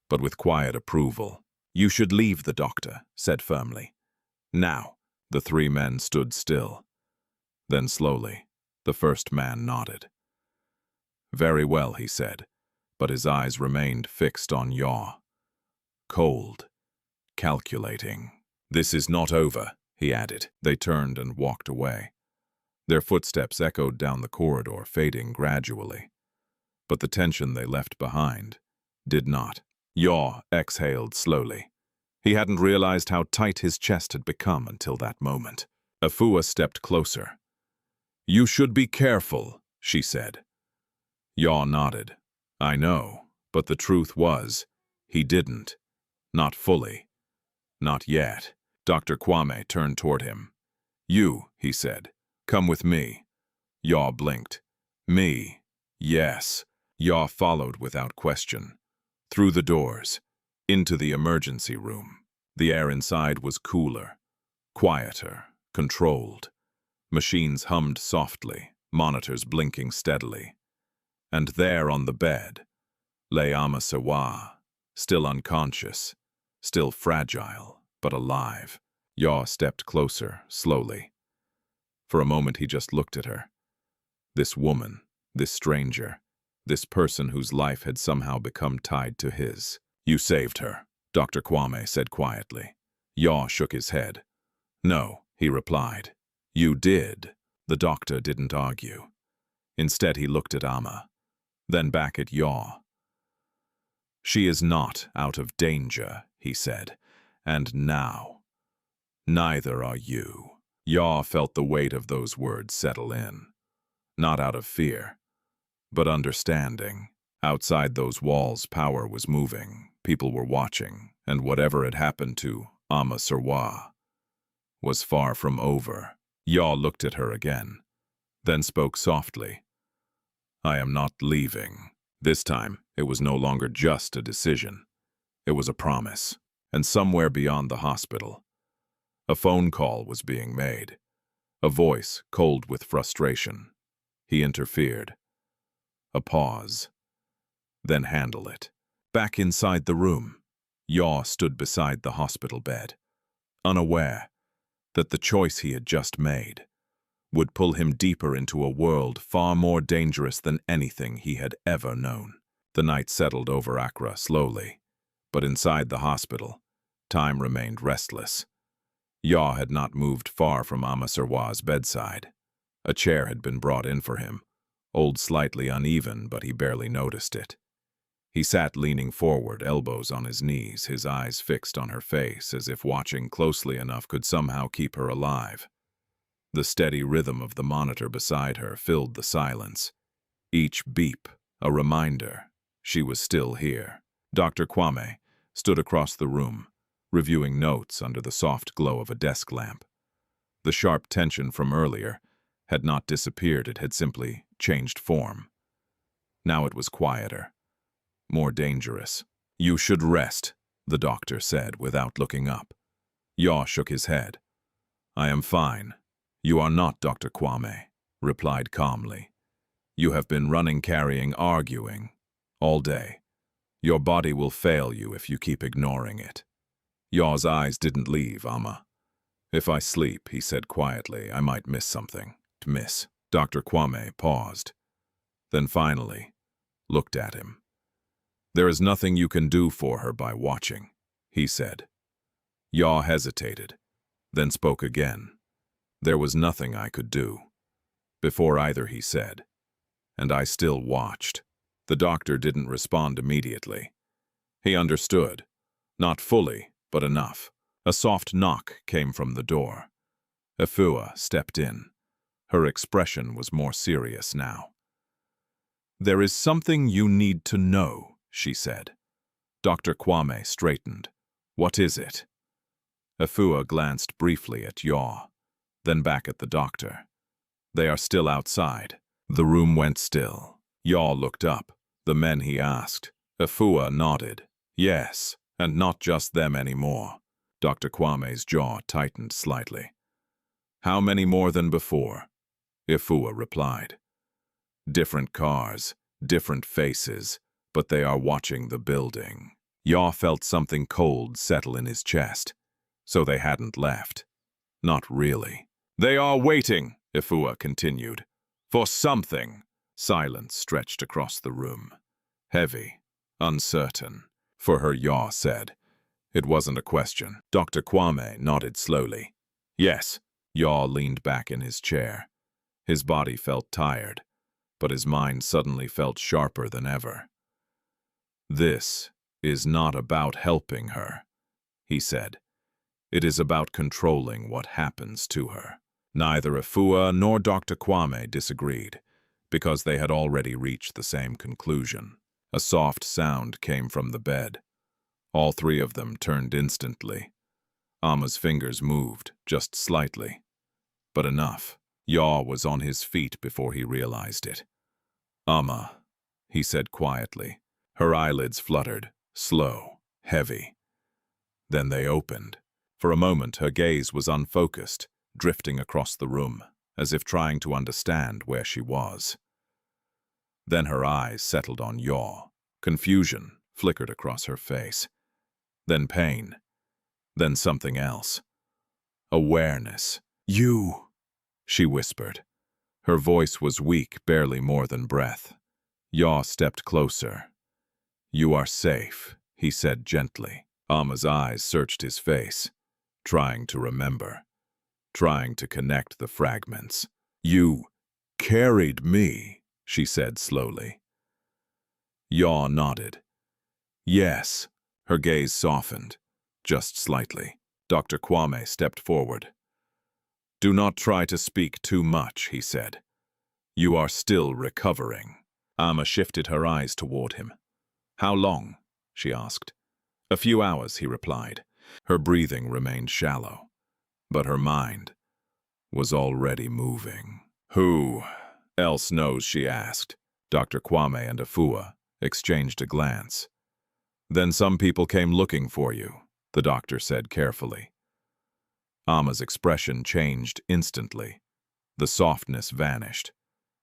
but with quiet approval. "You should leave," the doctor said firmly. "Now." The three men stood still. Then slowly, the first man nodded. "Very well," he said, but his eyes remained fixed on Yaw. Cold, calculating. "This is not over," he added. They turned and walked away. Their footsteps echoed down the corridor, fading gradually. But the tension they left behind did not. Yaw exhaled slowly. He hadn't realized how tight his chest had become until that moment. Afua stepped closer. "You should be careful," she said. Yaw nodded. "I know, but the truth was, he didn't. Not fully. Not yet." Dr. Kwame turned toward him. "You," he said, "come with me." Yaw blinked. "Me? Yes." Yaw followed without question. Through the doors, into the emergency room. The air inside was cooler, quieter, controlled. Machines hummed softly, monitors blinking steadily. And there on the bed lay Amma Serwa, still unconscious, still fragile, but alive. Yaw stepped closer, slowly. For a moment he just looked at her. This woman, this stranger, this person whose life had somehow become tied to his. "You saved her," Dr. Kwame said quietly. Yaw shook his head. "No," he replied. "You did." The doctor didn't argue. Instead he looked at Amma, then back at Yaw. "She is not out of danger," he said, "and now, neither are you." Yaw felt the weight of those words settle in. Not out of fear, but understanding. Outside those walls, power was moving, people were watching, and whatever had happened to Amma Serwa was far from over. Yaw looked at her again, then spoke softly. "I am not leaving." This time, it was no longer just a decision. It was a promise. And somewhere beyond the hospital, a phone call was being made. A voice cold with frustration. He interfered. A pause. Then handle it. Back inside the room, Yaw stood beside the hospital bed, unaware that the choice he had just made would pull him deeper into a world far more dangerous than anything he had ever known. The night settled over Accra slowly, but inside the hospital, time remained restless. Yaw had not moved far from Amma Serwa's bedside. A chair had been brought in for him, old slightly uneven, but he barely noticed it. He sat leaning forward, elbows on his knees, his eyes fixed on her face, as if watching closely enough could somehow keep her alive. The steady rhythm of the monitor beside her filled the silence. Each beep, a reminder she was still here. Dr. Kwame stood across the room, reviewing notes under the soft glow of a desk lamp. The sharp tension from earlier had not disappeared, it had simply changed form. Now it was quieter, more dangerous. "You should rest," the doctor said without looking up. Yaw shook his head. "I am fine." "You are not, Dr. Kwame," replied calmly. "You have been running, carrying, arguing all day. Your body will fail you if you keep ignoring it." Yaw's eyes didn't leave Amma. "If I sleep," he said quietly, "I might miss something." Miss. Dr. Kwame paused, then finally looked at him. "There is nothing you can do for her by watching," he said. Yaw hesitated, then spoke again. "There was nothing I could do." Before either he said, "And I still watched." The doctor didn't respond immediately. He understood. Not fully, but enough. A soft knock came from the door. Afua stepped in. Her expression was more serious now. "There is something you need to know," she said. Dr. Kwame straightened. "What is it?" Afua glanced briefly at Yaw, then back at the doctor. "They are still outside." The room went still. Yaw looked up. "The men?" he asked. Afua nodded. "Yes, and not just them anymore." Dr. Kwame's jaw tightened slightly. "How many more than before?" Afua replied. "Different cars, different faces, but they are watching the building." Yaw felt something cold settle in his chest. So they hadn't left. Not really. "They are waiting," Afua continued, "for something." Silence stretched across the room. Heavy, uncertain. "For her," Yaw said. It wasn't a question. Dr. Kwame nodded slowly. "Yes." Yaw leaned back in his chair. His body felt tired, but his mind suddenly felt sharper than ever. "This is not about helping her," he said. "It is about controlling what happens to her." Neither Afua nor Dr. Kwame disagreed, because they had already reached the same conclusion. A soft sound came from the bed. All three of them turned instantly. Amma's fingers moved, just slightly. But enough. Yaw was on his feet before he realized it. "Amma," he said quietly. Her eyelids fluttered, slow, heavy. Then they opened. For a moment her gaze was unfocused, drifting across the room, as if trying to understand where she was. Then her eyes settled on Yaw. Confusion flickered across her face. Then pain. Then something else. Awareness. "You," she whispered. Her voice was weak, barely more than breath. Yaw stepped closer. "You are safe," he said gently. Amma's eyes searched his face, trying to remember, trying to connect the fragments. "You carried me," she said slowly. Yaw nodded. "Yes." Her gaze softened, just slightly. Dr. Kwame stepped forward. "Do not try to speak too much," he said. "You are still recovering." Amma shifted her eyes toward him. "How long?" she asked. "A few hours," he replied. Her breathing remained shallow, but her mind was already moving. "Who else knows?" she asked. Dr. Kwame and Afua exchanged a glance. Then some people came looking for you, the doctor said carefully. Amma's expression changed instantly. The softness vanished,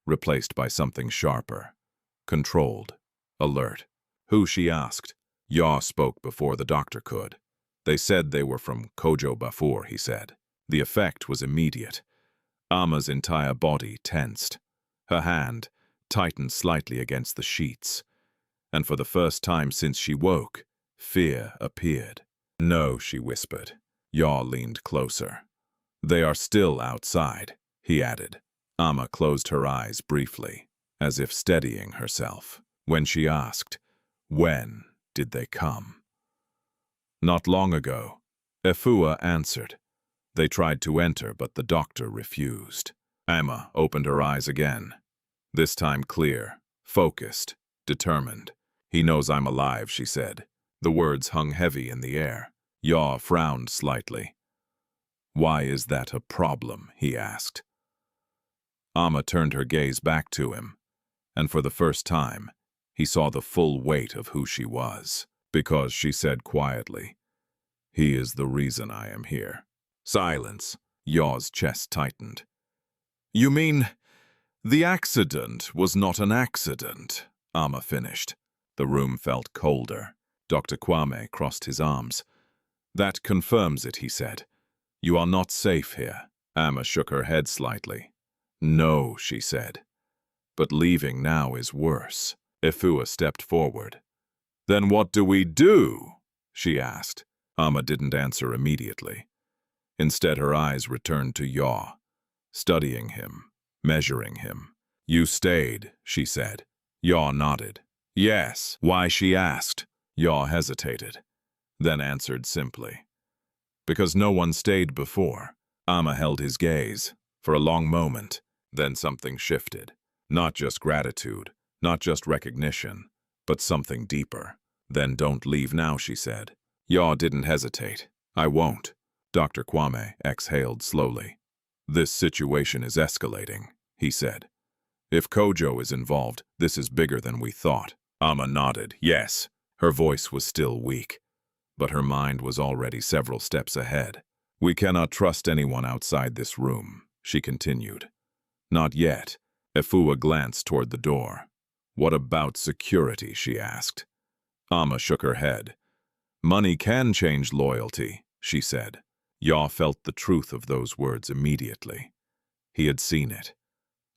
replaced by something sharper, controlled, alert. Who, she asked. Yaw spoke before the doctor could. They said they were from Kojo before, he said. The effect was immediate. Amma's entire body tensed. Her hand tightened slightly against the sheets. And for the first time since she woke, fear appeared. No, she whispered. Yaw leaned closer. They are still outside, he added. Amma closed her eyes briefly, as if steadying herself. When she asked, when did they come? Not long ago, Afua answered. They tried to enter, but the doctor refused. Amma opened her eyes again. This time clear, focused, determined. He knows I'm alive, she said. The words hung heavy in the air. Yaw frowned slightly. Why is that a problem? He asked. Amma turned her gaze back to him, and for the first time, he saw the full weight of who she was. Because she said quietly, he is the reason I am here. Silence. Yaw's chest tightened. You mean the accident was not an accident? Amma finished. The room felt colder. Dr. Kwame crossed his arms. That confirms it, he said. You are not safe here. Amma shook her head slightly. No, she said. But leaving now is worse. Afua stepped forward. Then what do we do? She asked. Amma didn't answer immediately. Instead, her eyes returned to Yaw, studying him, measuring him. You stayed, she said. Yaw nodded. Yes. Why, she asked. Yaw hesitated, then answered simply. Because no one stayed before. Amma held his gaze for a long moment. Then something shifted. Not just gratitude, not just recognition, but something deeper. Then don't leave now, she said. Yaw didn't hesitate. I won't. Dr. Kwame exhaled slowly. This situation is escalating, he said. If Kojo is involved, this is bigger than we thought. Amma nodded, yes. Her voice was still weak, but her mind was already several steps ahead. We cannot trust anyone outside this room, she continued. Not yet. Afua glanced toward the door. What about security, she asked. Amma shook her head. Money can change loyalty, she said. Yaw felt the truth of those words immediately. He had seen it,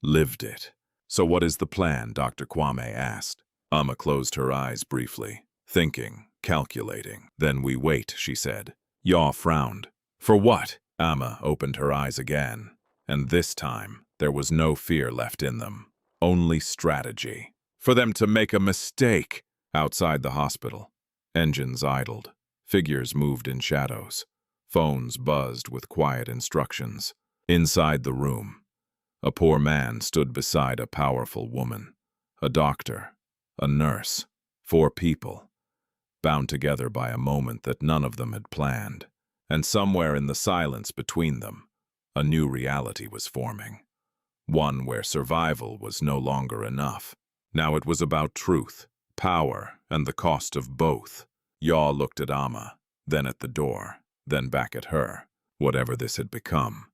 lived it. So what is the plan? Dr. Kwame asked. Amma closed her eyes briefly, thinking, calculating. Then we wait, she said. Yaw frowned. For what? Amma opened her eyes again, and this time there was no fear left in them, only strategy. For them to make a mistake. Outside the hospital, engines idled, figures moved in shadows, phones buzzed with quiet instructions. Inside the room, a poor man stood beside a powerful woman, a doctor, a nurse, 4 people, bound together by a moment that none of them had planned. And somewhere in the silence between them, a new reality was forming. One where survival was no longer enough. Now it was about truth, power, and the cost of both. Yaw looked at Amma, then at the door, then back at her. Whatever this had become,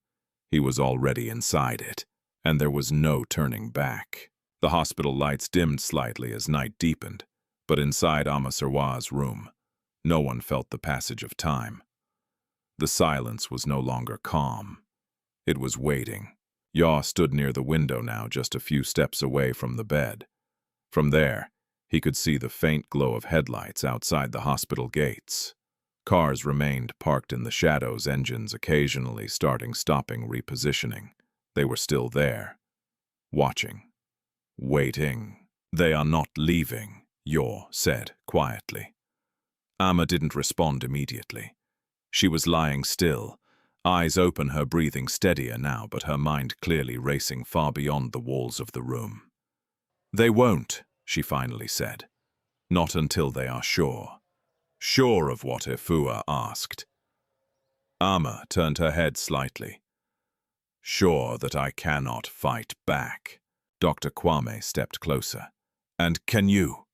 he was already inside it, and there was no turning back. The hospital lights dimmed slightly as night deepened, but inside Amma Sarwar's room, no one felt the passage of time. The silence was no longer calm. It was waiting. Yaw stood near the window now, just a few steps away from the bed. From there, he could see the faint glow of headlights outside the hospital gates. Cars remained parked in the shadows, engines occasionally starting, stopping, repositioning. They were still there, watching, waiting. They are not leaving, Yaw said quietly. Amma didn't respond immediately. She was lying still, eyes open, her breathing steadier now, but her mind clearly racing far beyond the walls of the room. They won't, she finally said. Not until they are sure. Sure of what? Afua asked. Amma turned her head slightly. Sure that I cannot fight back. Dr. Kwame stepped closer. And can you?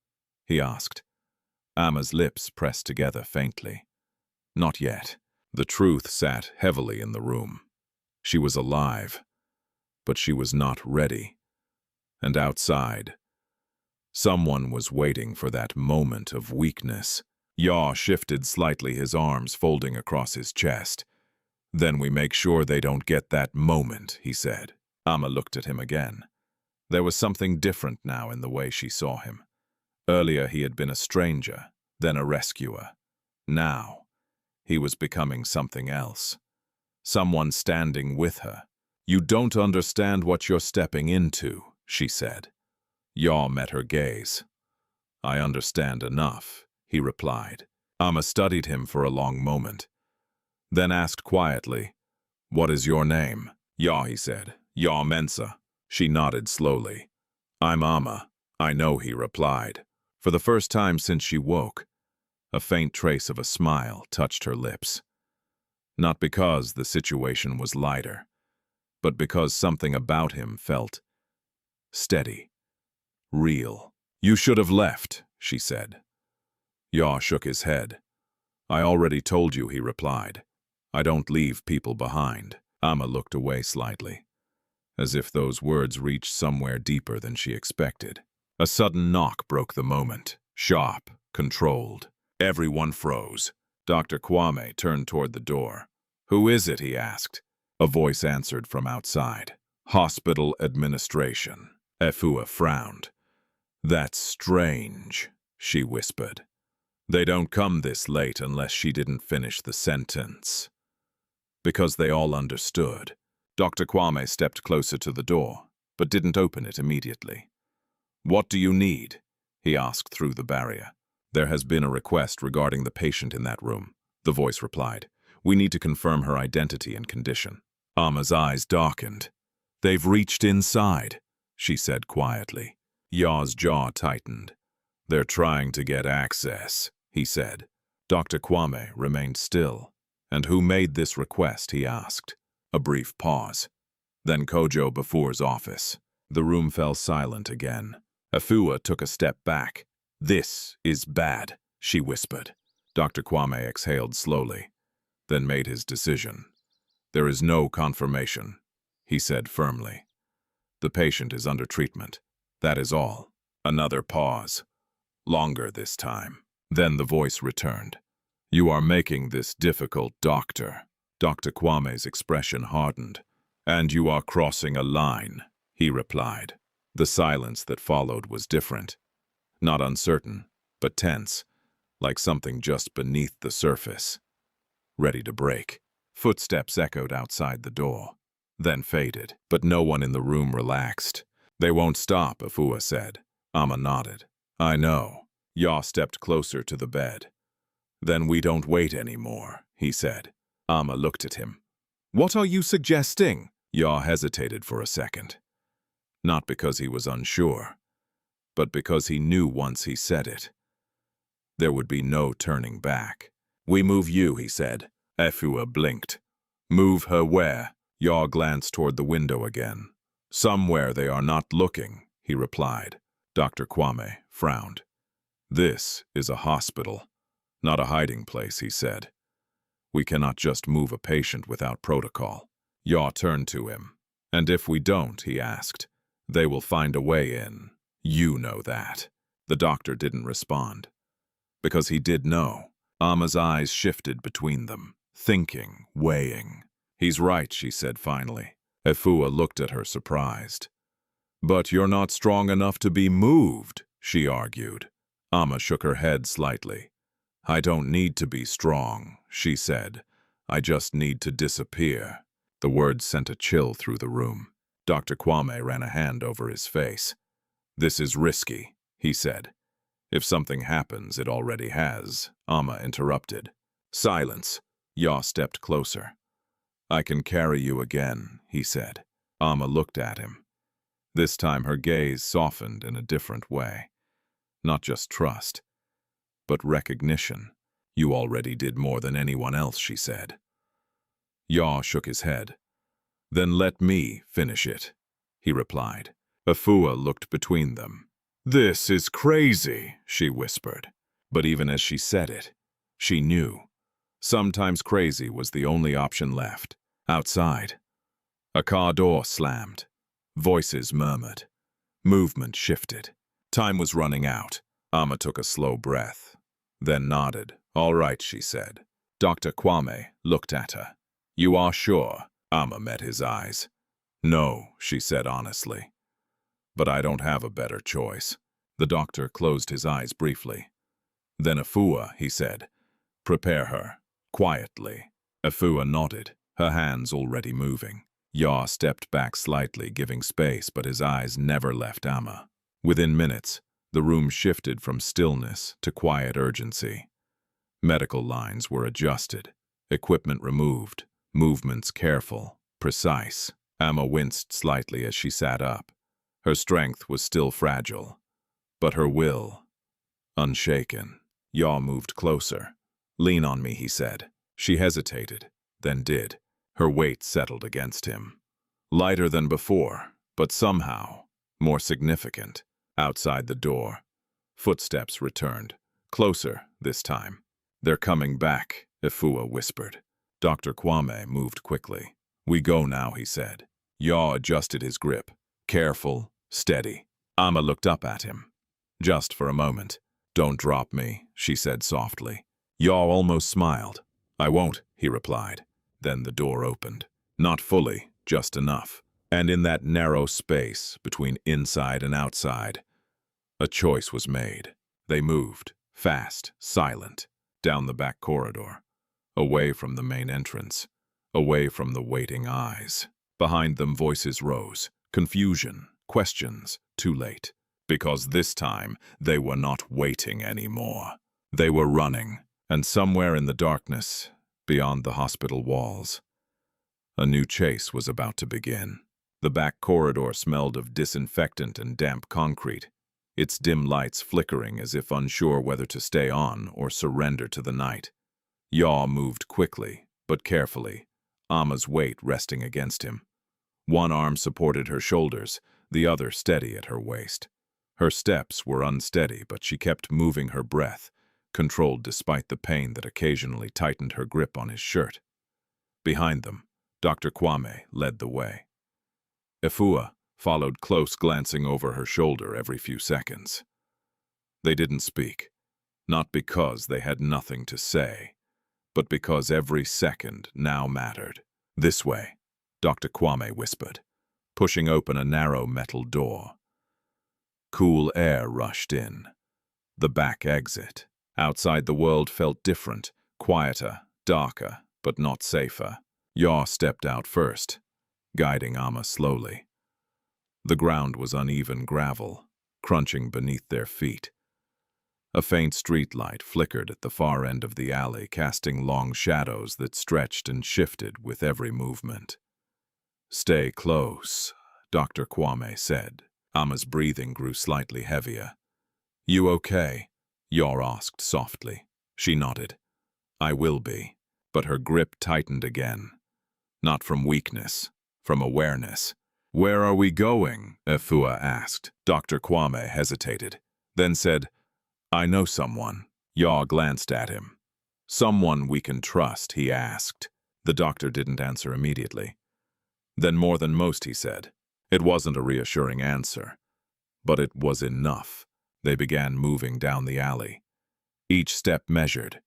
He asked. Amma's lips pressed together faintly. Not yet. The truth sat heavily in the room. She was alive, but she was not ready. And outside, someone was waiting for that moment of weakness. Yaw shifted slightly, his arms folding across his chest. "Then we make sure they don't get that moment," he said. Amma looked at him again. There was something different now in the way she saw him. Earlier he had been a stranger, then a rescuer. Now, he was becoming something else. Someone standing with her. "You don't understand what you're stepping into," she said. Yaw met her gaze. "I understand enough," he replied. Amma studied him for a long moment, then asked quietly, "What is your name?" "Yaw," he said. "Yaw Mensah." She nodded slowly. "I'm Amma." "I know," he replied. For the first time since she woke, a faint trace of a smile touched her lips. Not because the situation was lighter, but because something about him felt steady, real. "You should have left," she said. Yaw shook his head. "I already told you," he replied. "I don't leave people behind." Amma looked away slightly, as if those words reached somewhere deeper than she expected. A sudden knock broke the moment. Sharp, controlled. Everyone froze. Dr. Kwame turned toward the door. "Who is it?" he asked. A voice answered from outside. "Hospital administration." Afua frowned. "That's strange," she whispered. "They don't come this late unless she didn't finish the sentence." Because they all understood. Dr. Kwame stepped closer to the door, but didn't open it immediately. "What do you need?" he asked through the barrier. "There has been a request regarding the patient in that room," the voice replied. "We need to confirm her identity and condition." Amma's eyes darkened. "They've reached inside," she said quietly. Yaw's jaw tightened. "They're trying to get access," he said. Dr. Kwame remained still. "And who made this request?" he asked. A brief pause. Then Kojo Before's office. The room fell silent again. Afua took a step back. "This is bad," she whispered. Dr. Kwame exhaled slowly, then made his decision. "There is no confirmation," he said firmly. "The patient is under treatment. That is all." Another pause. Longer this time. Then the voice returned. "You are making this difficult, Doctor." Dr. Kwame's expression hardened. "And you are crossing a line," he replied. The silence that followed was different. Not uncertain, but tense, like something just beneath the surface. Ready to break. Footsteps echoed outside the door, then faded, but no one in the room relaxed. "They won't stop," Afua said. Amma nodded. "I know." Yaw stepped closer to the bed. "Then we don't wait anymore," he said. Amma looked at him. "What are you suggesting?" Yaw hesitated for a second. Not because he was unsure, but because he knew once he said it, there would be no turning back. "We move you," he said. Afua blinked. "Move her where?" Yaw glanced toward the window again. "Somewhere they are not looking," he replied. Dr. Kwame frowned. "This is a hospital, not a hiding place," he said. "We cannot just move a patient without protocol." Yaw turned to him. "And if we don't," he asked, "they will find a way in. You know that." The doctor didn't respond. Because he did know. Amma's eyes shifted between them, thinking, weighing. "He's right," she said finally. Afua looked at her surprised. "But you're not strong enough to be moved," she argued. Amma shook her head slightly. "I don't need to be strong," she said. "I just need to disappear." The words sent a chill through the room. Dr. Kwame ran a hand over his face. "This is risky," he said. "If something happens, it already has," Amma interrupted. Silence. Yaw stepped closer. "I can carry you again," he said. Amma looked at him. This time her gaze softened in a different way. Not just trust, but recognition. "You already did more than anyone else," she said. Yaw shook his head. "Then let me finish it," he replied. Afua looked between them. "This is crazy," she whispered. But even as she said it, she knew. Sometimes crazy was the only option left. Outside, a car door slammed. Voices murmured. Movement shifted. Time was running out. Amma took a slow breath, then nodded. "All right," she said. Dr. Kwame looked at her. "You are sure?" Amma met his eyes. "No," she said honestly. "But I don't have a better choice." The doctor closed his eyes briefly. "Then Afua," he said. "Prepare her." Quietly. Afua nodded, her hands already moving. Yaw stepped back slightly, giving space, but his eyes never left Amma. Within minutes, the room shifted from stillness to quiet urgency. Medical lines were adjusted, equipment removed, movements careful, precise. Amma winced slightly as she sat up. Her strength was still fragile, but her will unshaken. Yaw moved closer. "Lean on me," he said. She hesitated, then did. Her weight settled against him. Lighter than before, but somehow more significant. Outside the door, footsteps returned. Closer this time. "They're coming back," Afua whispered. Dr. Kwame moved quickly. "We go now," he said. Yaw adjusted his grip. Careful, steady. Amma looked up at him. Just for a moment. "Don't drop me," she said softly. Yaw almost smiled. "I won't," he replied. Then the door opened. Not fully, just enough. And in that narrow space between inside and outside, a choice was made. They moved, fast, silent, down the back corridor, away from the main entrance, away from the waiting eyes. Behind them voices rose, confusion, questions, too late. Because this time, they were not waiting anymore. They were running, and somewhere in the darkness, beyond the hospital walls, a new chase was about to begin. The back corridor smelled of disinfectant and damp concrete, its dim lights flickering as if unsure whether to stay on or surrender to the night. Yaw moved quickly, but carefully, Amma's weight resting against him. One arm supported her shoulders, the other steady at her waist. Her steps were unsteady, but she kept moving her breath, controlled despite the pain that occasionally tightened her grip on his shirt. Behind them, Dr. Kwame led the way. Afua followed close, glancing over her shoulder every few seconds. They didn't speak, not because they had nothing to say, but because every second now mattered. "This way," Dr. Kwame whispered, pushing open a narrow metal door. Cool air rushed in. The back exit. Outside, the world felt different, quieter, darker, but not safer. Yaw stepped out first, guiding Amma slowly. The ground was uneven gravel, crunching beneath their feet. A faint streetlight flickered at the far end of the alley, casting long shadows that stretched and shifted with every movement. "Stay close," Dr. Kwame said. Amma's breathing grew slightly heavier. "You okay?" Yaw asked softly. She nodded. "I will be." But her grip tightened again. Not from weakness, from awareness. "Where are we going?" Afua asked. Dr. Kwame hesitated, then said, "I know someone." Yaw glanced at him. "Someone we can trust?" he asked. The doctor didn't answer immediately. "Then more than most," he said. It wasn't a reassuring answer, but it was enough. They began moving down the alley. Each step measured,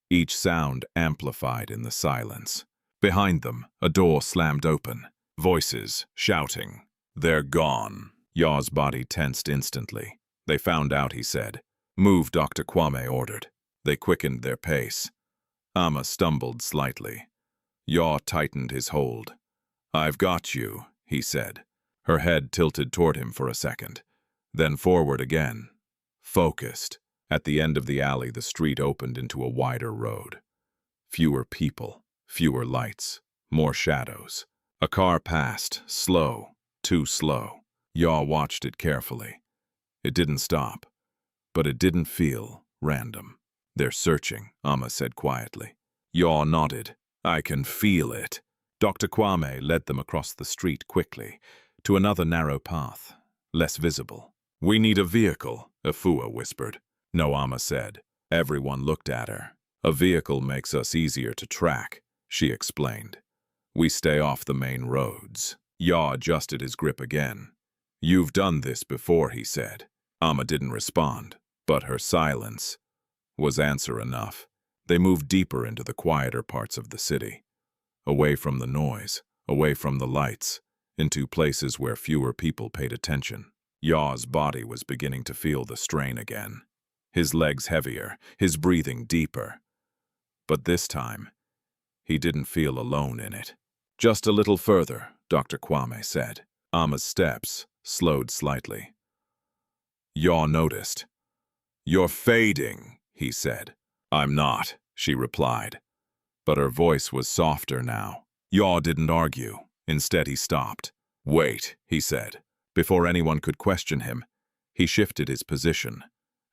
each sound amplified in the silence. Behind them, a door slammed open. Voices shouting. "They're gone." Yaw's body tensed instantly. "They found out," he said. "Move," Dr. Kwame ordered. They quickened their pace. Amma stumbled slightly. Yaw tightened his hold. "I've got you," he said. Her head tilted toward him for a second, then forward again. Focused. At the end of the alley, the street opened into a wider road. Fewer people, fewer lights, more shadows. A car passed, slow, too slow. Yaw watched it carefully. It didn't stop, but it didn't feel random. "They're searching," Amma said quietly. Yaw nodded. "I can feel it." Dr. Kwame led them across the street quickly, to another narrow path, less visible. "We need a vehicle," Afua whispered. "No," Amma said. Everyone looked at her. A vehicle makes us easier to track, she explained. We stay off the main roads. Yaw adjusted his grip again. You've done this before, he said. Amma didn't respond, but her silence was answer enough. They moved deeper into the quieter parts of the city, away from the noise, away from the lights, into places where fewer people paid attention. Yaw's body was beginning to feel the strain again. His legs heavier, his breathing deeper. But this time, he didn't feel alone in it. Just a little further, Dr. Kwame said. Amma's steps slowed slightly. Yaw noticed. You're fading, he said. I'm not, she replied. But her voice was softer now. Yaw didn't argue. Instead, he stopped. Wait, he said. Before anyone could question him, he shifted his position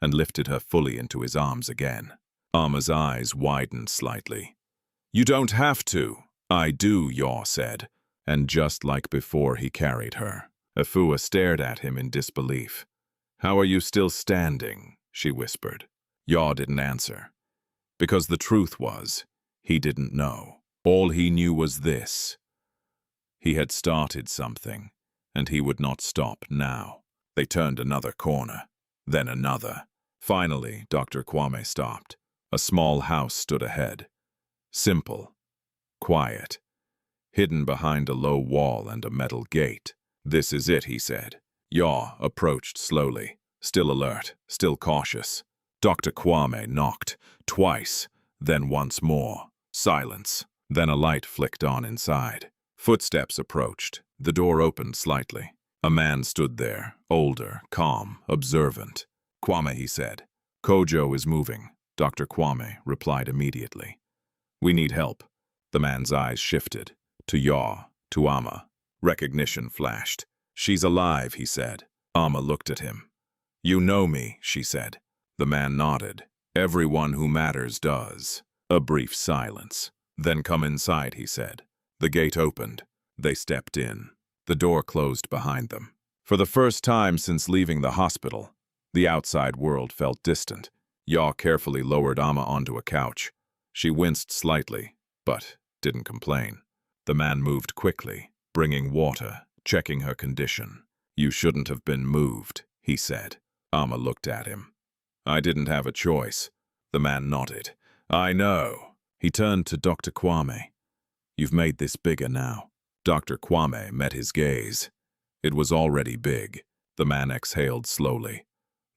and lifted her fully into his arms again. Amma's eyes widened slightly. You don't have to. I do, Yaw said. And just like before he carried her. Afua stared at him in disbelief. How are you still standing? She whispered. Yaw didn't answer. Because the truth was, he didn't know. All he knew was this. He had started something, and he would not stop now. They turned another corner, then another. Finally, Dr. Kwame stopped. A small house stood ahead. Simple, quiet, hidden behind a low wall and a metal gate. This is it, he said. Yaw approached slowly, still alert, still cautious. Dr. Kwame knocked, twice, then once more. Silence. Then a light flicked on inside. Footsteps approached. The door opened slightly. A man stood there, older, calm, observant. Kwame, he said. Kojo is moving. Dr. Kwame replied immediately. We need help. The man's eyes shifted. To Yaw, to Amma. Recognition flashed. She's alive, he said. Amma looked at him. You know me, she said. The man nodded. Everyone who matters does. A brief silence. Then come inside, he said. The gate opened. They stepped in. The door closed behind them. For the first time since leaving the hospital, the outside world felt distant. Yaw carefully lowered Amma onto a couch. She winced slightly, but didn't complain. The man moved quickly, bringing water, checking her condition. You shouldn't have been moved, he said. Amma looked at him. I didn't have a choice. The man nodded. I know. He turned to Dr. Kwame. You've made this bigger now. Dr. Kwame met his gaze. It was already big. The man exhaled slowly,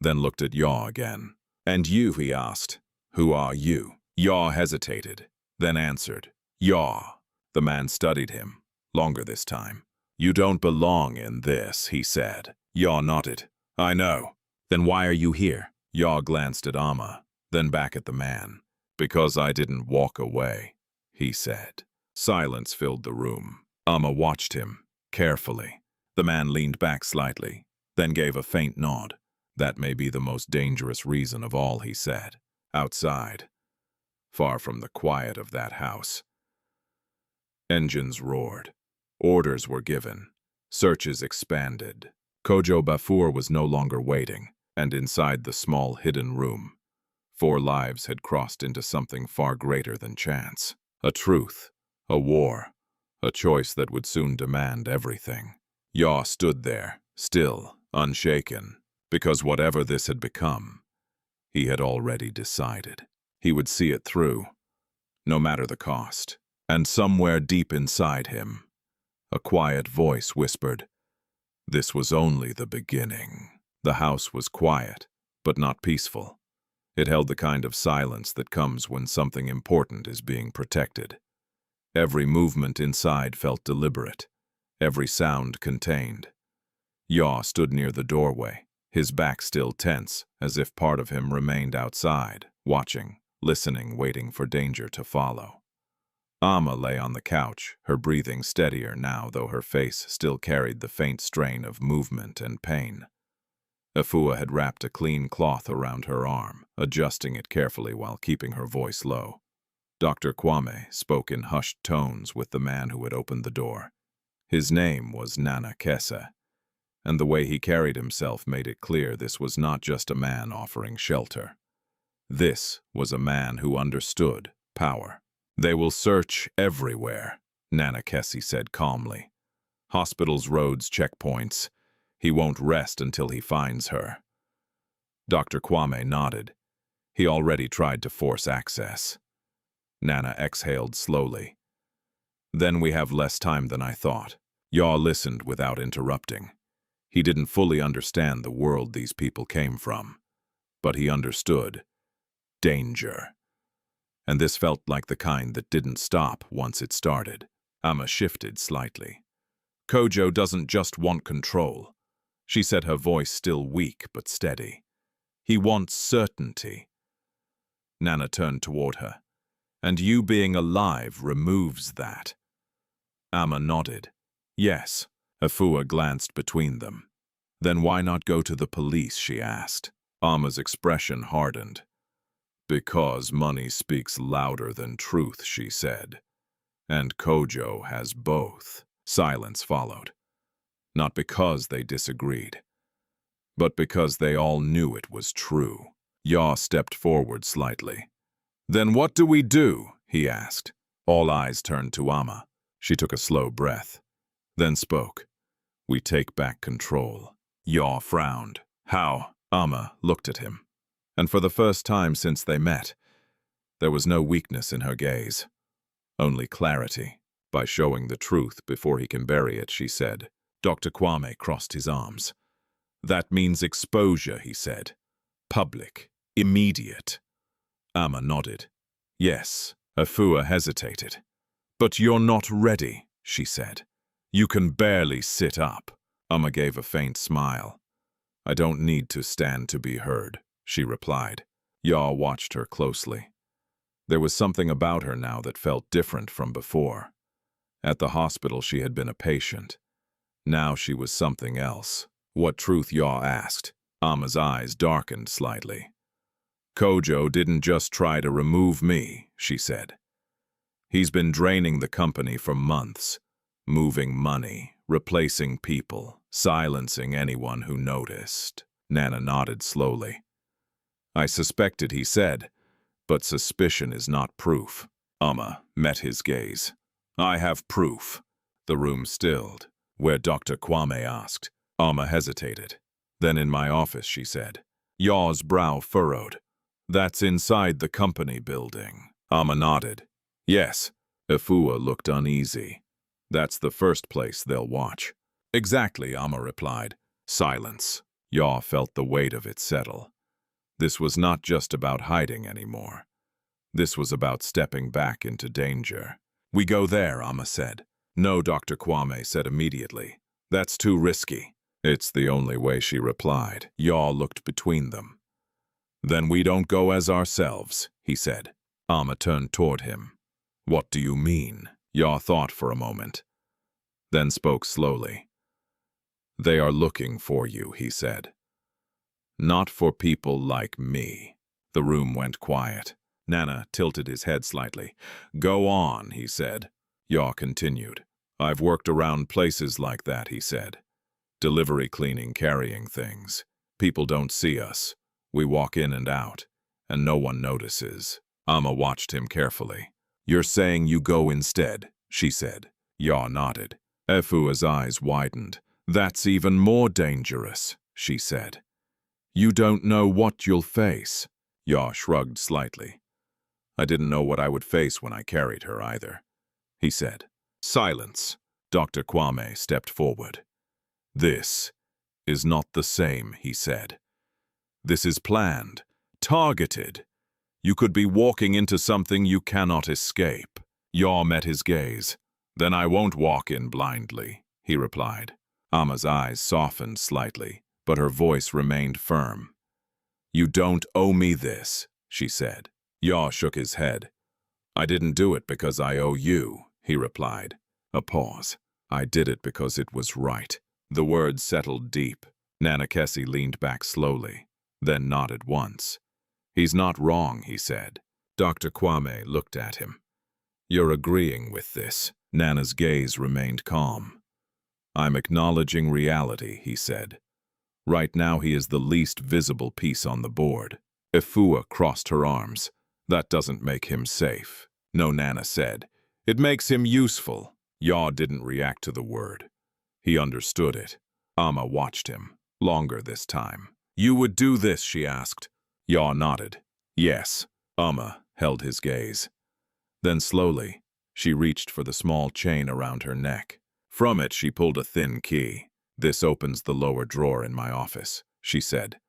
then looked at Yaw again. And you, he asked. Who are you? Yaw hesitated, then answered. Yaw. The man studied him, longer this time. You don't belong in this, he said. Yaw nodded. I know. Then why are you here? Yaw glanced at Amma, then back at the man. Because I didn't walk away, he said. Silence filled the room. Amma watched him, carefully. The man leaned back slightly, then gave a faint nod. That may be the most dangerous reason of all, he said. Outside, far from the quiet of that house. Engines roared. Orders were given. Searches expanded. Kojo Afua was no longer waiting, and inside the small hidden room, 4 lives had crossed into something far greater than chance. A truth, a war, a choice that would soon demand everything. Yaw stood there, still, unshaken, because whatever this had become, he had already decided. He would see it through, no matter the cost. And somewhere deep inside him, a quiet voice whispered, this was only the beginning. The house was quiet, but not peaceful. It held the kind of silence that comes when something important is being protected. Every movement inside felt deliberate, every sound contained. Yaw stood near the doorway, his back still tense, as if part of him remained outside, watching, listening, waiting for danger to follow. Amma lay on the couch, her breathing steadier now, though her face still carried the faint strain of movement and pain. Afua had wrapped a clean cloth around her arm, adjusting it carefully while keeping her voice low. Dr. Kwame spoke in hushed tones with the man who had opened the door. His name was Nana Kese, and the way he carried himself made it clear this was not just a man offering shelter. This was a man who understood power. They will search everywhere, Nana Kessie said calmly. Hospitals, roads, checkpoints. He won't rest until he finds her. Dr. Kwame nodded. He already tried to force access. Nana exhaled slowly. Then we have less time than I thought. Yaw listened without interrupting. He didn't fully understand the world these people came from, but he understood danger. And this felt like the kind that didn't stop once it started. Amma shifted slightly. Kojo doesn't just want control, she said, her voice still weak but steady. He wants certainty. Nana turned toward her. And you being alive removes that. Amma nodded. Yes. Afua glanced between them. Then why not go to the police, she asked. Amma's expression hardened. Because money speaks louder than truth, she said. And Kojo has both. Silence followed. Not because they disagreed, but because they all knew it was true. Yaw stepped forward slightly. Then what do we do? He asked. All eyes turned to Amma. She took a slow breath, then spoke. We take back control. Yaw frowned. How? Amma looked at him. And for the first time since they met, there was no weakness in her gaze, only clarity. By showing the truth before he can bury it, she said. Dr. Kwame crossed his arms. That means exposure, he said. Public, immediate. Amma nodded. Yes. Afua hesitated. But you're not ready, she said. You can barely sit up. Amma gave a faint smile. I don't need to stand to be heard, she replied. Yaw watched her closely. There was something about her now that felt different from before. At the hospital she had been a patient. Now she was something else. What truth? Yaw asked. Amma's eyes darkened slightly. Kojo didn't just try to remove me, she said. He's been draining the company for months, moving money, replacing people, silencing anyone who noticed. Nana nodded slowly. I suspected, he said, but suspicion is not proof. Amma met his gaze. I have proof. The room stilled. Where? Dr. Kwame asked. Amma hesitated. Then in my office, she said. Yaw's brow furrowed. That's inside the company building. Amma nodded. Yes. Afua looked uneasy. That's the first place they'll watch. Exactly, Amma replied. Silence. Yaw felt the weight of it settle. This was not just about hiding anymore. This was about stepping back into danger. We go there, Amma said. No, Dr. Kwame said immediately. That's too risky. It's the only way, she replied. Yaw looked between them. Then we don't go as ourselves, he said. Amma turned toward him. What do you mean? Yaw thought for a moment, then spoke slowly. They are looking for you, he said. Not for people like me. The room went quiet. Nana tilted his head slightly. Go on, he said. Yaw continued. I've worked around places like that, he said. Delivery cleaning, carrying things. People don't see us. We walk in and out, and no one notices. Amma watched him carefully. You're saying you go instead, she said. Yaw nodded. Afua's eyes widened. That's even more dangerous, she said. You don't know what you'll face. Yaw shrugged slightly. I didn't know what I would face when I carried her either, he said. Silence. Dr. Kwame stepped forward. This is not the same, he said. This is planned, targeted. You could be walking into something you cannot escape. Yaw met his gaze. Then I won't walk in blindly, he replied. Amma's eyes softened slightly, but her voice remained firm. You don't owe me this, she said. Yaw shook his head. I didn't do it because I owe you, he replied. A pause. I did it because it was right. The words settled deep. Nana Kessie leaned back slowly, then nodded once. He's not wrong, he said. Dr. Kwame looked at him. You're agreeing with this. Nana's gaze remained calm. I'm acknowledging reality, he said. Right now he is the least visible piece on the board. Afua crossed her arms. That doesn't make him safe. No, Nana said. It makes him useful. Yaw didn't react to the word. He understood it. Amma watched him. Longer this time. You would do this, she asked. Yaw nodded. Yes. Amma held his gaze. Then slowly, she reached for the small chain around her neck. From it, she pulled a thin key. This opens the lower drawer in my office, she said.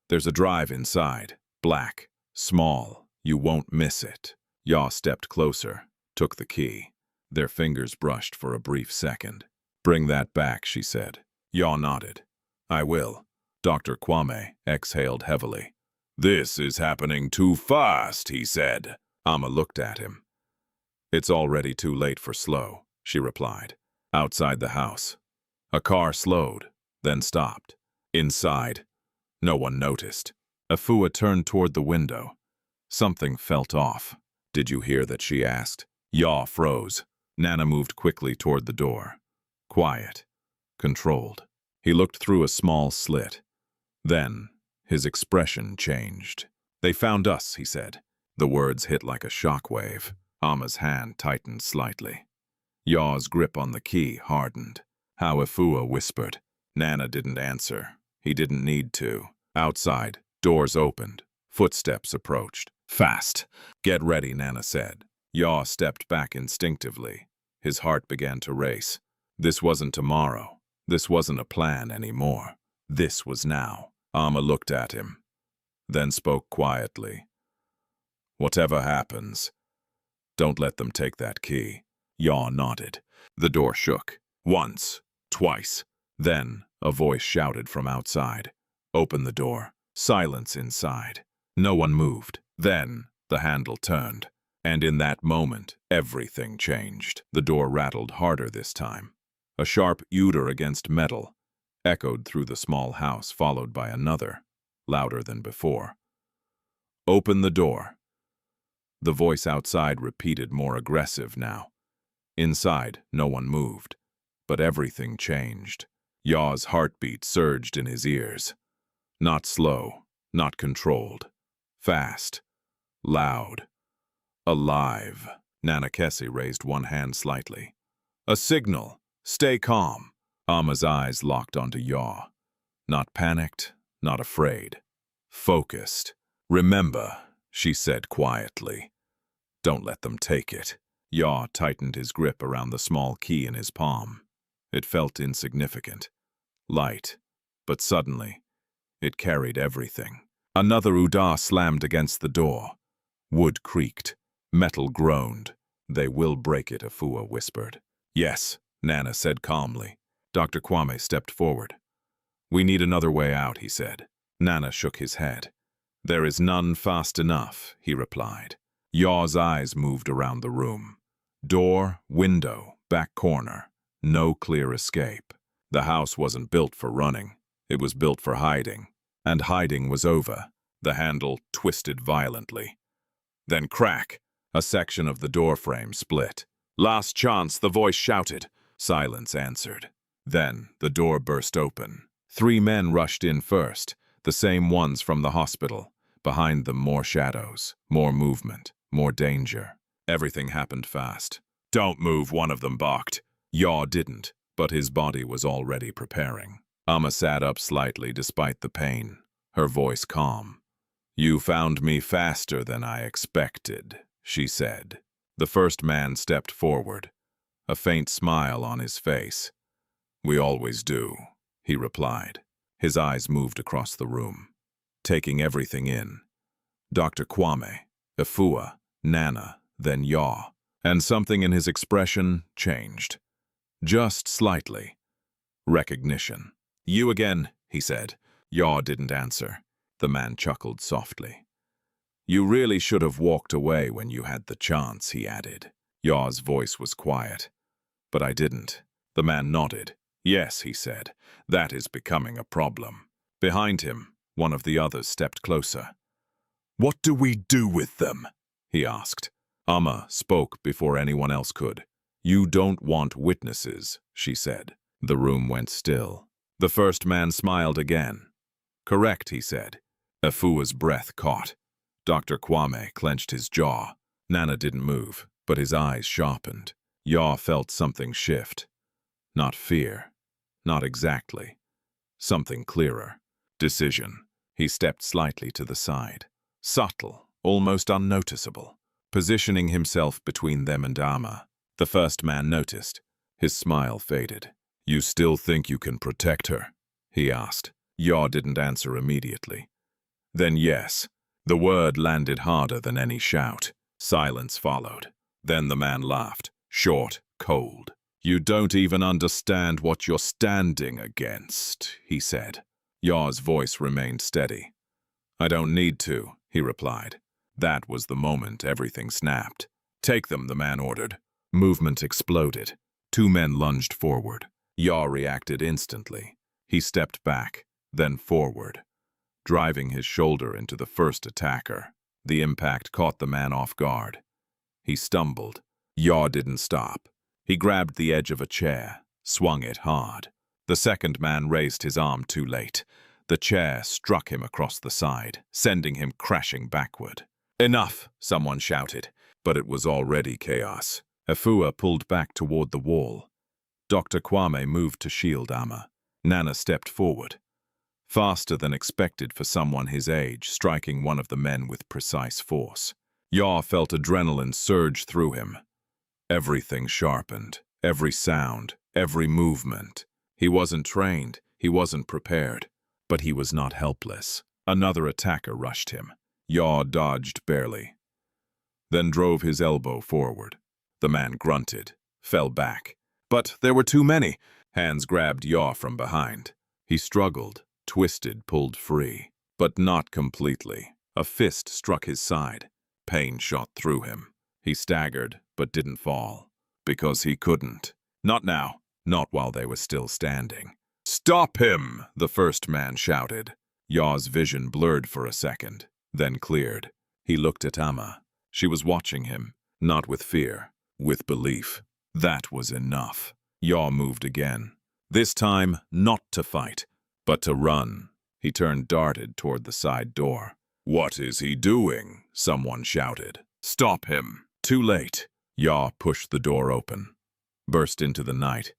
There's a drive inside. Black. Small. You won't miss it. Yaw stepped closer, took the key. Their fingers brushed for a brief second. Bring that back, she said. Yaw nodded. I will. Dr. Kwame exhaled heavily. This is happening too fast, he said. Amma looked at him. It's already too late for slow, she replied. Outside the house. A car slowed, then stopped. Inside, no one noticed. Afua turned toward the window. Something felt off. Did you hear that, she asked. Yaw froze. Nana moved quickly toward the door. Quiet. Controlled. He looked through a small slit. Then, his expression changed. They found us, he said. The words hit like a shockwave. Amma's hand tightened slightly. Yaw's grip on the key hardened. How Afua whispered. Nana didn't answer. He didn't need to. Outside, doors opened. Footsteps approached. Fast. Get ready, Nana said. Yaw stepped back instinctively. His heart began to race. This wasn't tomorrow. This wasn't a plan anymore. This was now. Amma looked at him, then spoke quietly. Whatever happens, don't let them take that key. Yaw nodded. The door shook. Once, twice. Then, a voice shouted from outside. Open the door. Silence inside. No one moved. Then, the handle turned. And in that moment, everything changed. The door rattled harder this time. A sharp udder against metal echoed through the small house, followed by another, louder than before. Open the door. The voice outside repeated, more aggressive now. Inside, no one moved, but everything changed. Yaw's heartbeat surged in his ears. Not slow, not controlled. Fast. Loud. Alive. Nana Kessie raised one hand slightly. A signal. Stay calm. Amma's eyes locked onto Yaw. Not panicked, not afraid. Focused. Remember, she said quietly. Don't let them take it. Yaw tightened his grip around the small key in his palm. It felt insignificant. Light. But suddenly, it carried everything. Another udder slammed against the door. Wood creaked. Metal groaned. They will break it, Afua whispered. Yes, Nana said calmly. Dr. Kwame stepped forward. We need another way out, he said. Nana shook his head. There is none fast enough, he replied. Yaw's eyes moved around the room. Door, window, back corner. No clear escape. The house wasn't built for running. It was built for hiding. And hiding was over. The handle twisted violently. Then crack. A section of the doorframe split. Last chance, the voice shouted. Silence answered. Then the door burst open. 3 men rushed in first, the same ones from the hospital. Behind them, more shadows, more movement, more danger. Everything happened fast. Don't move, one of them barked. Yaw didn't, but his body was already preparing. Amma sat up slightly despite the pain, her voice calm. You found me faster than I expected, she said. The first man stepped forward, a faint smile on his face. We always do, he replied. His eyes moved across the room, taking everything in. Dr. Kwame, Afua, Nana, then Yaw. And something in his expression changed. Just slightly. Recognition. You again, he said. Yaw didn't answer. The man chuckled softly. You really should have walked away when you had the chance, he added. Yaw's voice was quiet. But I didn't. The man nodded. Yes, he said. That is becoming a problem. Behind him, one of the others stepped closer. What do we do with them? He asked. Amma spoke before anyone else could. You don't want witnesses, she said. The room went still. The first man smiled again. Correct, he said. Afua's breath caught. Dr. Kwame clenched his jaw. Nana didn't move, but his eyes sharpened. Yaw felt something shift. Not fear. Not exactly. Something clearer. Decision. He stepped slightly to the side. Subtle, almost unnoticeable. Positioning himself between them and Amma. The first man noticed. His smile faded. "You still think you can protect her?" he asked. Yaw didn't answer immediately. "Then yes." The word landed harder than any shout. Silence followed. Then the man laughed, short, cold. "You don't even understand what you're standing against," he said. Yaw's voice remained steady. "I don't need to," he replied. That was the moment everything snapped. "Take them," the man ordered. Movement exploded. 2 men lunged forward. Yaw reacted instantly. He stepped back, then forward, driving his shoulder into the first attacker. The impact caught the man off guard. He stumbled. Yaw didn't stop. He grabbed the edge of a chair, swung it hard. The second man raised his arm too late. The chair struck him across the side, sending him crashing backward. "Enough!" someone shouted, but it was already chaos. Afua pulled back toward the wall. Dr. Kwame moved to shield Amma. Nana stepped forward, faster than expected for someone his age, striking one of the men with precise force. Yaw felt adrenaline surge through him. Everything sharpened, every sound, every movement. He wasn't trained, he wasn't prepared, but he was not helpless. Another attacker rushed him. Yaw dodged barely, then drove his elbow forward. The man grunted, fell back. But there were too many. Hands grabbed Yaw from behind. He struggled, twisted, pulled free, but not completely. A fist struck his side. Pain shot through him. He staggered, but didn't fall. Because he couldn't. Not now. Not while they were still standing. "Stop him!" the first man shouted. Yaw's vision blurred for a second, then cleared. He looked at Amma. She was watching him, not with fear, with belief. That was enough. Yaw moved again. This time, not to fight, but to run. He turned, darted toward the side door. "What is he doing?" someone shouted. "Stop him!" Too late. Yaw pushed the door open, burst into the night,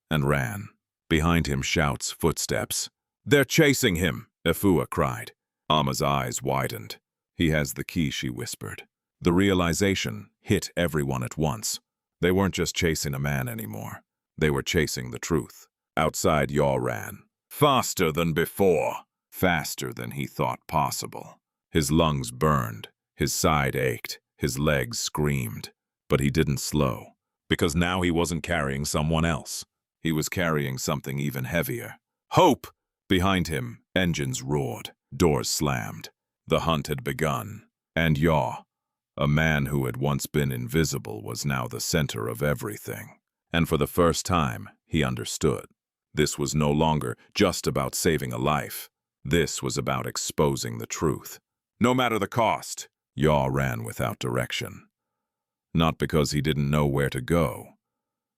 and ran. Behind him, shouts, footsteps. "They're chasing him!" Afua cried. Amma's eyes widened. "He has the key," she whispered. The realization hit everyone at once. They weren't just chasing a man anymore. They were chasing the truth. Outside, Yaw ran. Faster than before. Faster than he thought possible. His lungs burned. His side ached. His legs screamed. But he didn't slow. Because now he wasn't carrying someone else. He was carrying something even heavier. Hope! Behind him, engines roared. Doors slammed. The hunt had begun. And Yaw, a man who had once been invisible, was now the center of everything. And for the first time, he understood. This was no longer just about saving a life. This was about exposing the truth. No matter the cost, Yaw ran without direction. Not because he didn't know where to go,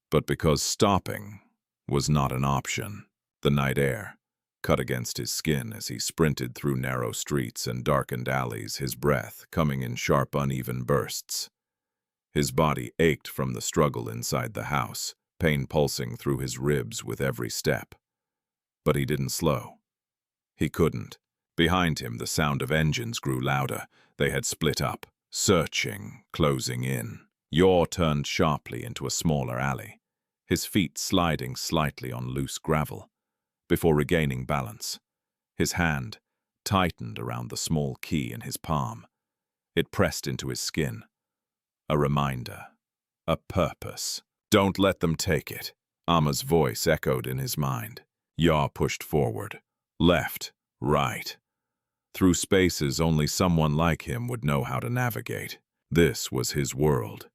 but because stopping was not an option. The night air cut against his skin as he sprinted through narrow streets and darkened alleys, his breath coming in sharp, uneven bursts. His body ached from the struggle inside the house, pain pulsing through his ribs with every step. But he didn't slow. He couldn't. Behind him, the sound of engines grew louder. They had split up, searching, closing in. Yaw turned sharply into a smaller alley, his feet sliding slightly on loose gravel. Before regaining balance, his hand tightened around the small key in his palm. It pressed into his skin. A reminder. A purpose. Don't let them take it. Amma's voice echoed in his mind. Yaw pushed forward. Left. Right. Through spaces only someone like him would know how to navigate. This was his world.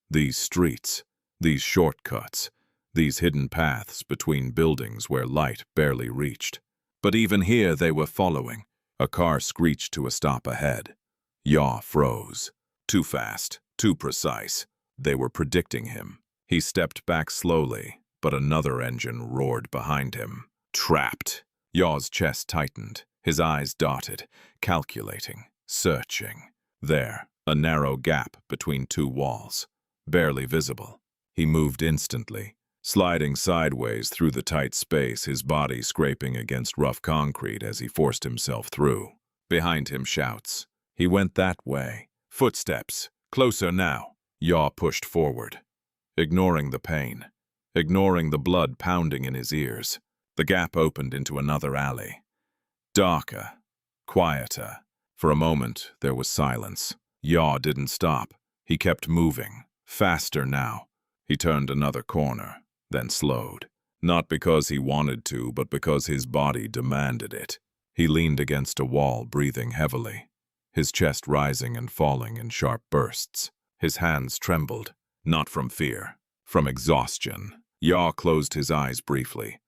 These streets. These shortcuts. These hidden paths between buildings where light barely reached. But even here they were following. A car screeched to a stop ahead. Yaw froze. Too fast, too precise. They were predicting him. He stepped back slowly, but another engine roared behind him. Trapped. Yaw's chest tightened. His eyes darted, calculating, searching. There, a narrow gap between two walls, barely visible. He moved instantly, sliding sideways through the tight space, his body scraping against rough concrete as he forced himself through. Behind him, shouts. He went that way. Footsteps. Closer now. Yaw pushed forward, ignoring the pain, ignoring the blood pounding in his ears. The gap opened into another alley. Darker, quieter. For a moment, there was silence. Yaw didn't stop. He kept moving, faster now. He turned another corner, then slowed. Not because he wanted to, but because his body demanded it. He leaned against a wall, breathing heavily, his chest rising and falling in sharp bursts. His hands trembled, not from fear, from exhaustion. Yaw closed his eyes briefly,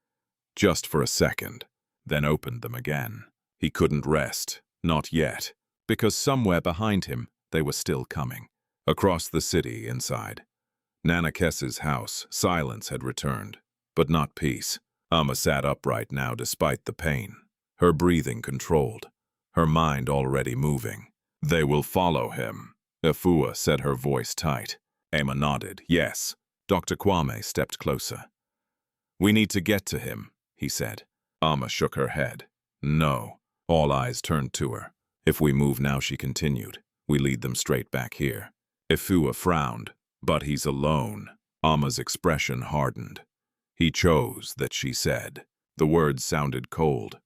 just for a second, then opened them again. He couldn't rest, not yet, because somewhere behind him they were still coming. Across the city, inside Nana Kess's house, silence had returned, but not peace. Amma sat upright now despite the pain, her breathing controlled, her mind already moving. They will follow him. Afua said, her voice tight. Amma nodded. Yes. Dr. Kwame stepped closer. We need to get to him, he said. Amma shook her head. No. All eyes turned to her. If we move now, she continued, we lead them straight back here. Afua frowned. But he's alone. Amma's expression hardened. He chose that, she said. The words sounded cold,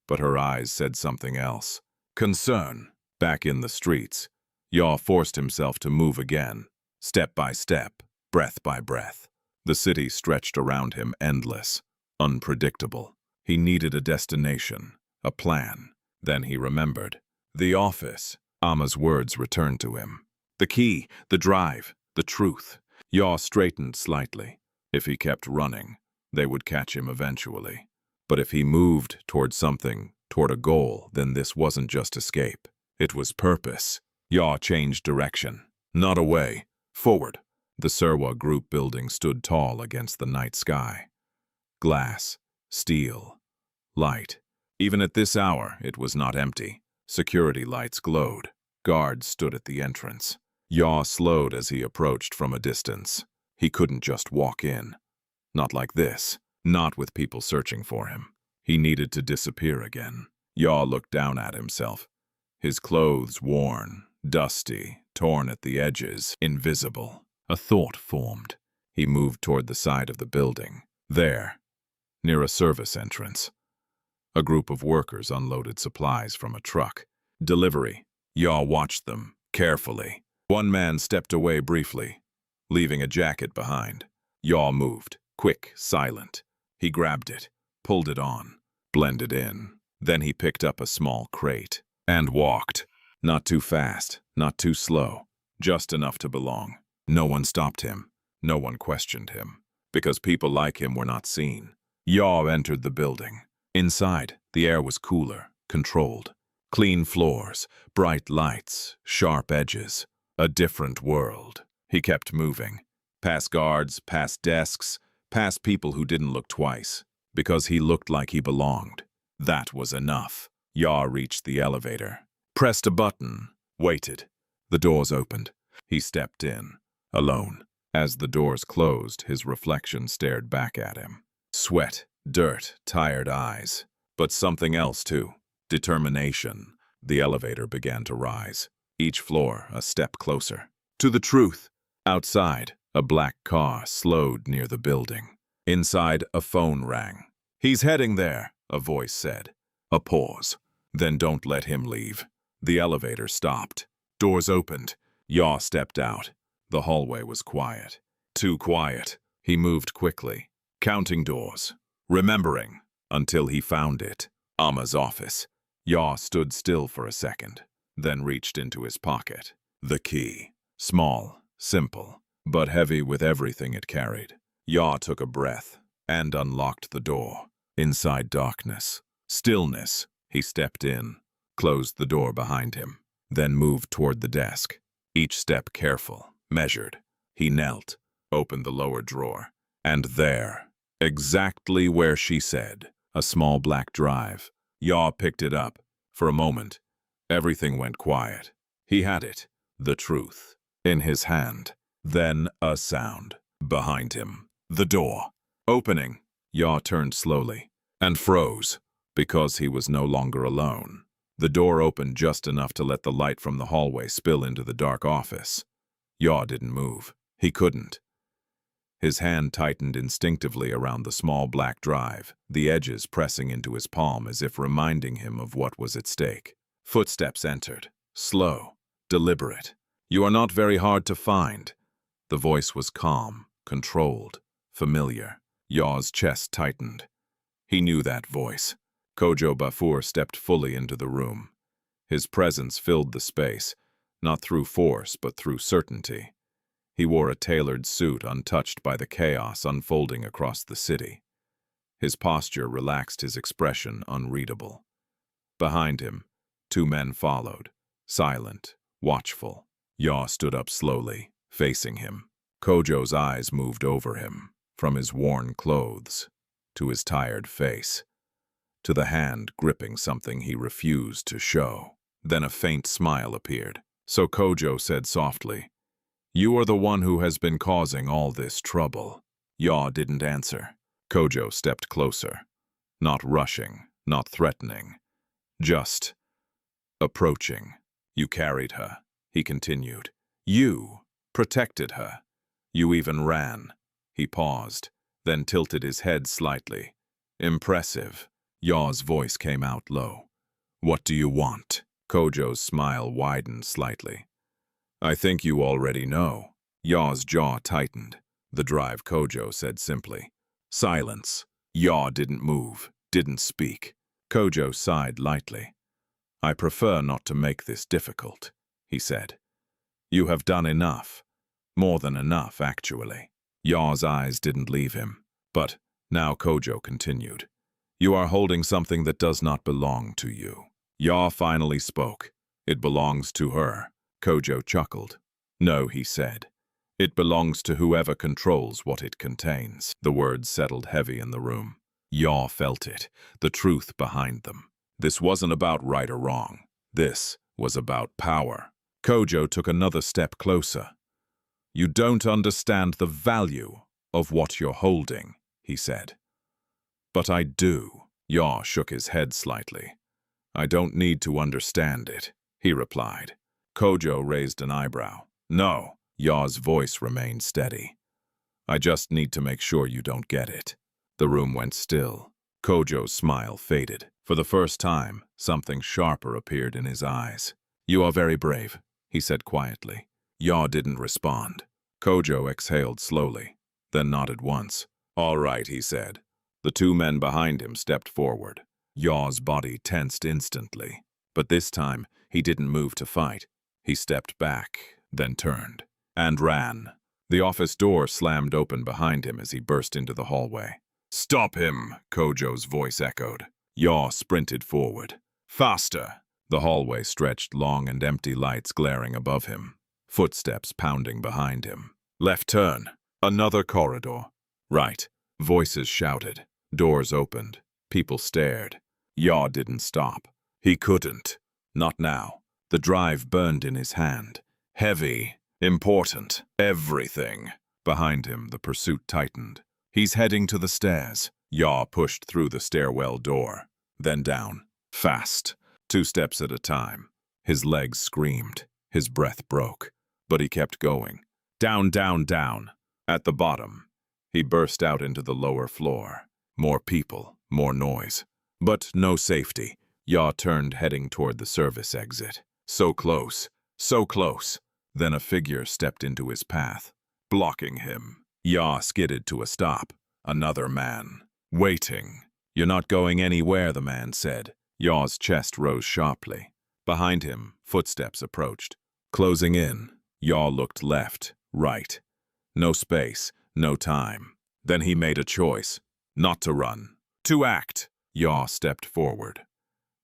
but her eyes said something else. Concern. Back in the streets, Yaw forced himself to move again, step by step, breath by breath. The city stretched around him, endless, unpredictable. He needed a destination, a plan. Then he remembered. The office. Amma's words returned to him. The key, the drive, the truth. Yaw straightened slightly. If he kept running, they would catch him eventually. But if he moved toward something, toward a goal, then this wasn't just escape. It was purpose. Yaw changed direction. Not away. Forward. The Serwa group building stood tall against the night sky. Glass, steel, light. Even at this hour, it was not empty. Security lights glowed. Guards stood at the entrance. Yaw slowed as he approached from a distance. He couldn't just walk in. Not like this. Not with people searching for him. He needed to disappear again. Yaw looked down at himself. His clothes worn, dusty, torn at the edges, invisible. A thought formed. He moved toward the side of the building. There, near a service entrance, a group of workers unloaded supplies from a truck. Delivery. Yaw watched them, carefully. One man stepped away briefly, leaving a jacket behind. Yaw moved, quick, silent. He grabbed it, pulled it on, blended in. Then he picked up a small crate and walked. Not too fast, not too slow, just enough to belong. No one stopped him. No one questioned him, because people like him were not seen. Yaw entered the building. Inside, the air was cooler, controlled. Clean floors, bright lights, sharp edges. A different world. He kept moving. Past guards, past desks, past people who didn't look twice, because he looked like he belonged. That was enough. Yaw reached the elevator, pressed a button, waited. The doors opened. He stepped in, alone. As the doors closed, his reflection stared back at him. Sweat, dirt, tired eyes. But something else too. Determination. The elevator began to rise. Each floor a step closer. To the truth. Outside, a black car slowed near the building. Inside, a phone rang. He's heading there, a voice said. A pause. Then don't let him leave. The elevator stopped. Doors opened. Yaw stepped out. The hallway was quiet. Too quiet. He moved quickly, counting doors, remembering, until he found it. Amma's office. Yaw stood still for a second, then reached into his pocket. The key. Small, simple, but heavy with everything it carried. Yaw took a breath and unlocked the door. Inside darkness. Stillness. He stepped in, closed the door behind him, then moved toward the desk. Each step careful, measured. He knelt, opened the lower drawer, and there, exactly where she said, a small black drive. Yaw picked it up. For a moment, everything went quiet. He had it, the truth, in his hand. Then a sound. Behind him, the door. Opening. Yaw turned slowly and froze because he was no longer alone. The door opened just enough to let the light from the hallway spill into the dark office. Yaw didn't move. He couldn't. His hand tightened instinctively around the small black drive, the edges pressing into his palm as if reminding him of what was at stake. Footsteps entered, slow, deliberate. "You are not very hard to find." The voice was calm, controlled, familiar. Yaw's chest tightened. He knew that voice. Kojo Bafur stepped fully into the room. His presence filled the space, not through force but through certainty. He wore a tailored suit untouched by the chaos unfolding across the city. His posture relaxed, his expression unreadable. Behind him, 2 men followed, silent, watchful. Yaw stood up slowly, facing him. Kojo's eyes moved over him, from his worn clothes to his tired face, to the hand gripping something he refused to show. Then a faint smile appeared. So Kojo said softly, "You are the one who has been causing all this trouble." Yaw didn't answer. Kojo stepped closer, not rushing, not threatening, just approaching. "You carried her," he continued. "You protected her. You even ran." He paused, then tilted his head slightly. "Impressive." Yaw's voice came out low. "What do you want?" Kojo's smile widened slightly. "I think you already know." Yaw's jaw tightened. "The drive," Kojo said simply. Silence. Yaw didn't move, didn't speak. Kojo sighed lightly. "I prefer not to make this difficult," he said. "You have done enough. More than enough, actually." Yaw's eyes didn't leave him. "But," now Kojo continued, "you are holding something that does not belong to you." Yaw finally spoke. "It belongs to her." Kojo chuckled. "No," he said. "It belongs to whoever controls what it contains." The words settled heavy in the room. Yaw felt it, the truth behind them. This wasn't about right or wrong. This was about power. Kojo took another step closer. "You don't understand the value of what you're holding," he said. "But I do." Yaw shook his head slightly. "I don't need to understand it," he replied. Kojo raised an eyebrow. "No." Yaw's voice remained steady. "I just need to make sure you don't get it." The room went still. Kojo's smile faded. For the first time, something sharper appeared in his eyes. "You are very brave," he said quietly. Yaw didn't respond. Kojo exhaled slowly, then nodded once. "All right," he said. The 2 men behind him stepped forward. Yaw's body tensed instantly, but this time he didn't move to fight. He stepped back, then turned, and ran. The office door slammed open behind him as he burst into the hallway. "Stop him!" Kojo's voice echoed. Yaw sprinted forward. "Faster!" The hallway stretched, long and empty lights glaring above him. Footsteps pounding behind him. "Left turn!" Another corridor. "Right!" Voices shouted. Doors opened. People stared. Yaw didn't stop. He couldn't. Not now. The drive burned in his hand. Heavy. Important. Everything. Behind him, the pursuit tightened. "He's heading to the stairs." Yaw pushed through the stairwell door. Then down. Fast. 2 steps at a time. His legs screamed. His breath broke. But he kept going. Down, down, down. At the bottom, he burst out into the lower floor. More people, more noise. But no safety. Yaw turned, heading toward the service exit. So close. So close. Then a figure stepped into his path, blocking him. Yaw skidded to a stop. Another man. Waiting. "You're not going anywhere," the man said. Yaw's chest rose sharply. Behind him, footsteps approached. Closing in, Yaw looked left, right. No space, no time. Then he made a choice. Not to run. To act. Yaw stepped forward,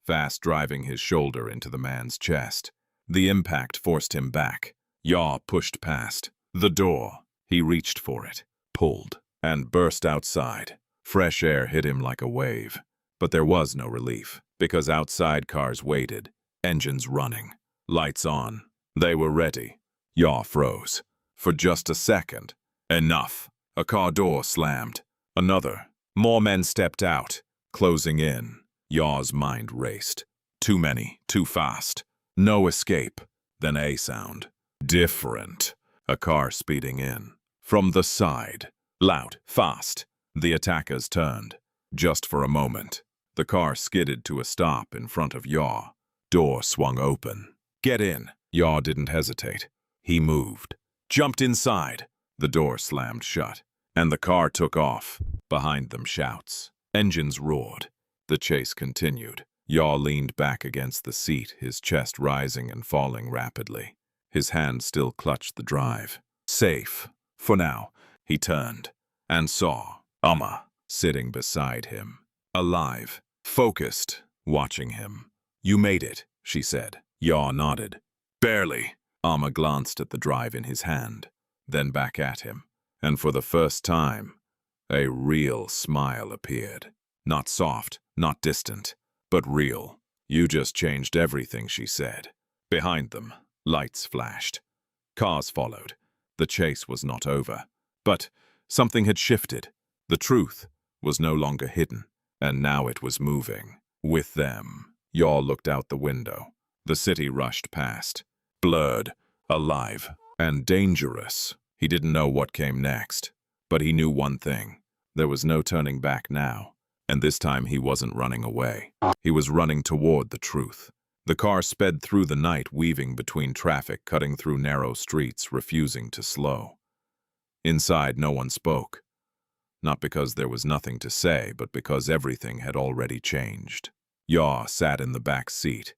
fast driving his shoulder into the man's chest. The impact forced him back. Yaw pushed past. The door. He reached for it, pulled, and burst outside. Fresh air hit him like a wave. But there was no relief. Because outside cars waited, engines running, lights on. They were ready. Yaw froze. For just a second. Enough. A car door slammed. Another. More men stepped out, closing in. Yaw's mind raced. Too many, too fast. No escape. Then a sound. Different. A car speeding in. From the side. Loud, fast. The attackers turned. Just for a moment. The car skidded to a stop in front of Yaw. Door swung open. Get in. Yaw didn't hesitate. He moved. Jumped inside. The door slammed shut. And the car took off. Behind them shouts. Engines roared. The chase continued. Yaw leaned back against the seat, his chest rising and falling rapidly. His hand still clutched the drive. Safe. For now. He turned. And saw Amma sitting beside him. Alive. Focused. Watching him. You made it, she said. Yaw nodded. Barely. Amma glanced at the drive in his hand, then back at him. And for the first time, a real smile appeared. Not soft, not distant, but real. You just changed everything, she said. Behind them, lights flashed. Cars followed. The chase was not over. But something had shifted. The truth was no longer hidden, and now it was moving. With them. Yaw looked out the window. The city rushed past. Blurred, alive, and dangerous. He didn't know what came next, but he knew one thing. There was no turning back now, and this time he wasn't running away. He was running toward the truth. The car sped through the night, weaving between traffic, cutting through narrow streets, refusing to slow. Inside, no one spoke. Not because there was nothing to say, but because everything had already changed. Yaw sat in the back seat,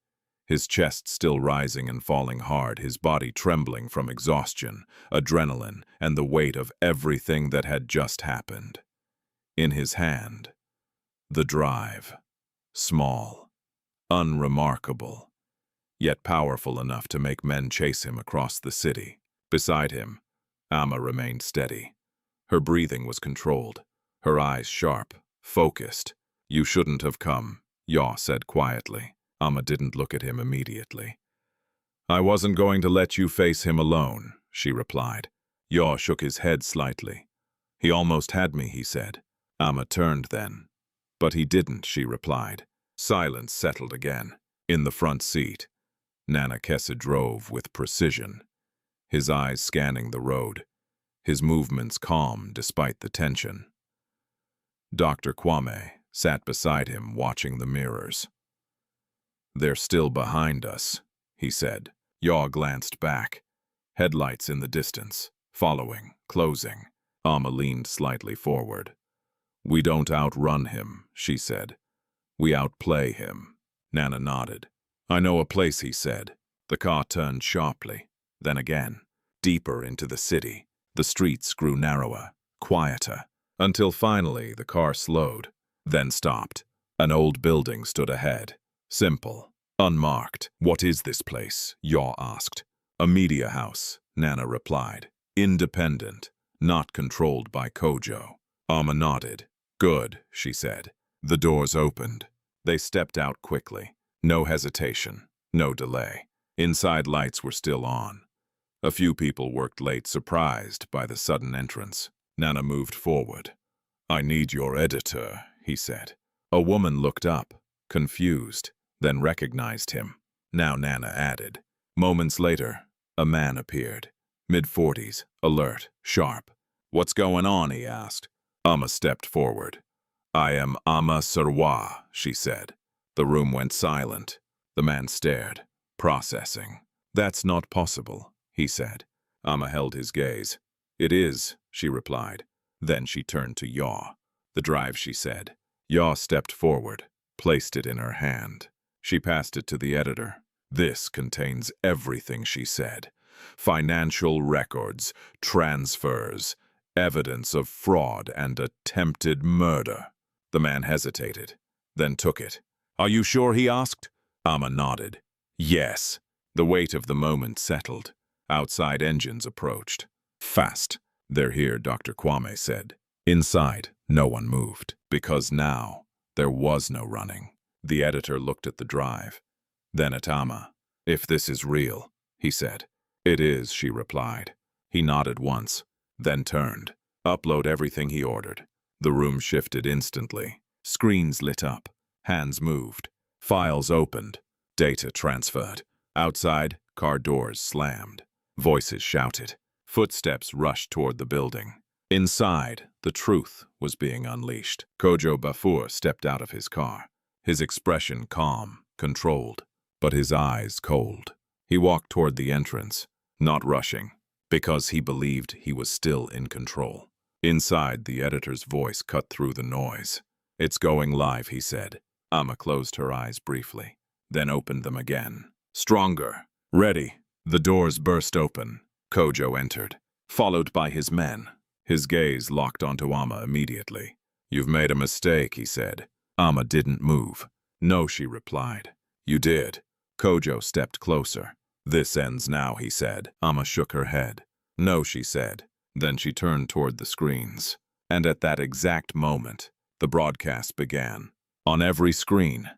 his chest still rising and falling hard, his body trembling from exhaustion, adrenaline, and the weight of everything that had just happened. In his hand, the drive. Small, unremarkable, yet powerful enough to make men chase him across the city. Beside him, Amma remained steady. Her breathing was controlled, her eyes sharp, focused. You shouldn't have come, Yaw said quietly. Amma didn't look at him immediately. I wasn't going to let you face him alone, she replied. Yaw shook his head slightly. He almost had me, he said. Amma turned then. But he didn't, she replied. Silence settled again. In the front seat, Nana Kessa drove with precision, his eyes scanning the road, his movements calm despite the tension. Dr. Kwame sat beside him, watching the mirrors. They're still behind us, he said. Yaw glanced back. Headlights in the distance, following, closing. Amma leaned slightly forward. We don't outrun him, she said. We outplay him. Nana nodded. I know a place, he said. The car turned sharply, then again, deeper into the city. The streets grew narrower, quieter, until finally the car slowed, then stopped. An old building stood ahead. Simple, unmarked. What is this place? Yaw asked. A media house, Nana replied. Independent, not controlled by Kojo. Amma nodded. Good, she said. The doors opened. They stepped out quickly. No hesitation, no delay. Inside lights were still on. A few people worked late, surprised by the sudden entrance. Nana moved forward. I need your editor, he said. A woman looked up, confused, then recognized him. Now Nana added. Moments later, a man appeared. Mid-40s, alert, sharp. What's going on? He asked. Amma stepped forward. I am Amma Sarwa, she said. The room went silent. The man stared, processing. That's not possible, he said. Amma held his gaze. It is, she replied. Then she turned to Yaw. The drive, she said. Yaw stepped forward, placed it in her hand. She passed it to the editor. This contains everything, she said. Financial records, transfers, evidence of fraud and attempted murder. The man hesitated, then took it. Are you sure? He asked. Amma nodded. Yes. The weight of the moment settled. Outside engines approached. Fast. They're here, Dr. Kwame said. Inside, no one moved, because now there was no running. The editor looked at the drive, then at Amma. "If this is real," he said. "It is," she replied. He nodded once, then turned. "Upload everything," he ordered. The room shifted instantly. Screens lit up. Hands moved. Files opened. Data transferred. Outside, car doors slammed. Voices shouted. Footsteps rushed toward the building. Inside, the truth was being unleashed. Kojo Bafur stepped out of his car, his expression calm, controlled, but his eyes cold. He walked toward the entrance, not rushing, because he believed he was still in control. Inside, the editor's voice cut through the noise. "It's going live," he said. Amma closed her eyes briefly, then opened them again. "Stronger. Ready." The doors burst open. Kojo entered, followed by his men. His gaze locked onto Amma immediately. "You've made a mistake," he said. Amma didn't move. "No," she replied. "You did." Kojo stepped closer. "This ends now," he said. Amma shook her head. "No," she said. Then she turned toward the screens. And at that exact moment, the broadcast began. On every screen.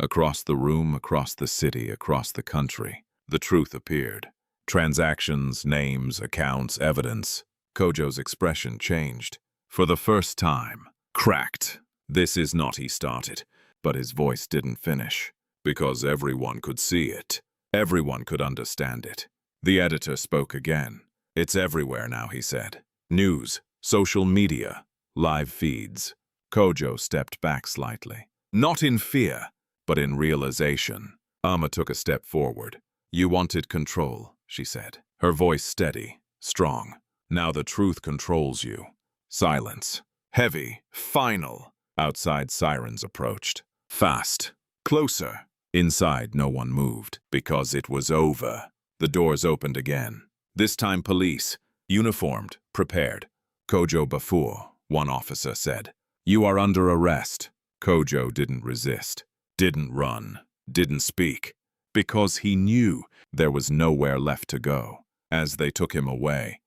Across the room, across the city, across the country, the truth appeared. Transactions, names, accounts, evidence. Kojo's expression changed. For the first time. "Cracked. This is not," he started, but his voice didn't finish. "Because everyone could see it. Everyone could understand it." The editor spoke again. "It's everywhere now," he said. "News, social media, live feeds." Kojo stepped back slightly. Not in fear, but in realization. Amma took a step forward. "You wanted control," she said, her voice steady, strong. "Now the truth controls you." Silence. Heavy, final. Outside, sirens approached. Fast. Closer. Inside, no one moved, because it was over. The doors opened again. This time police, uniformed, prepared. "Kojo Bafur," one officer said. "You are under arrest." Kojo didn't resist, didn't run, didn't speak, because he knew there was nowhere left to go. As they took him away,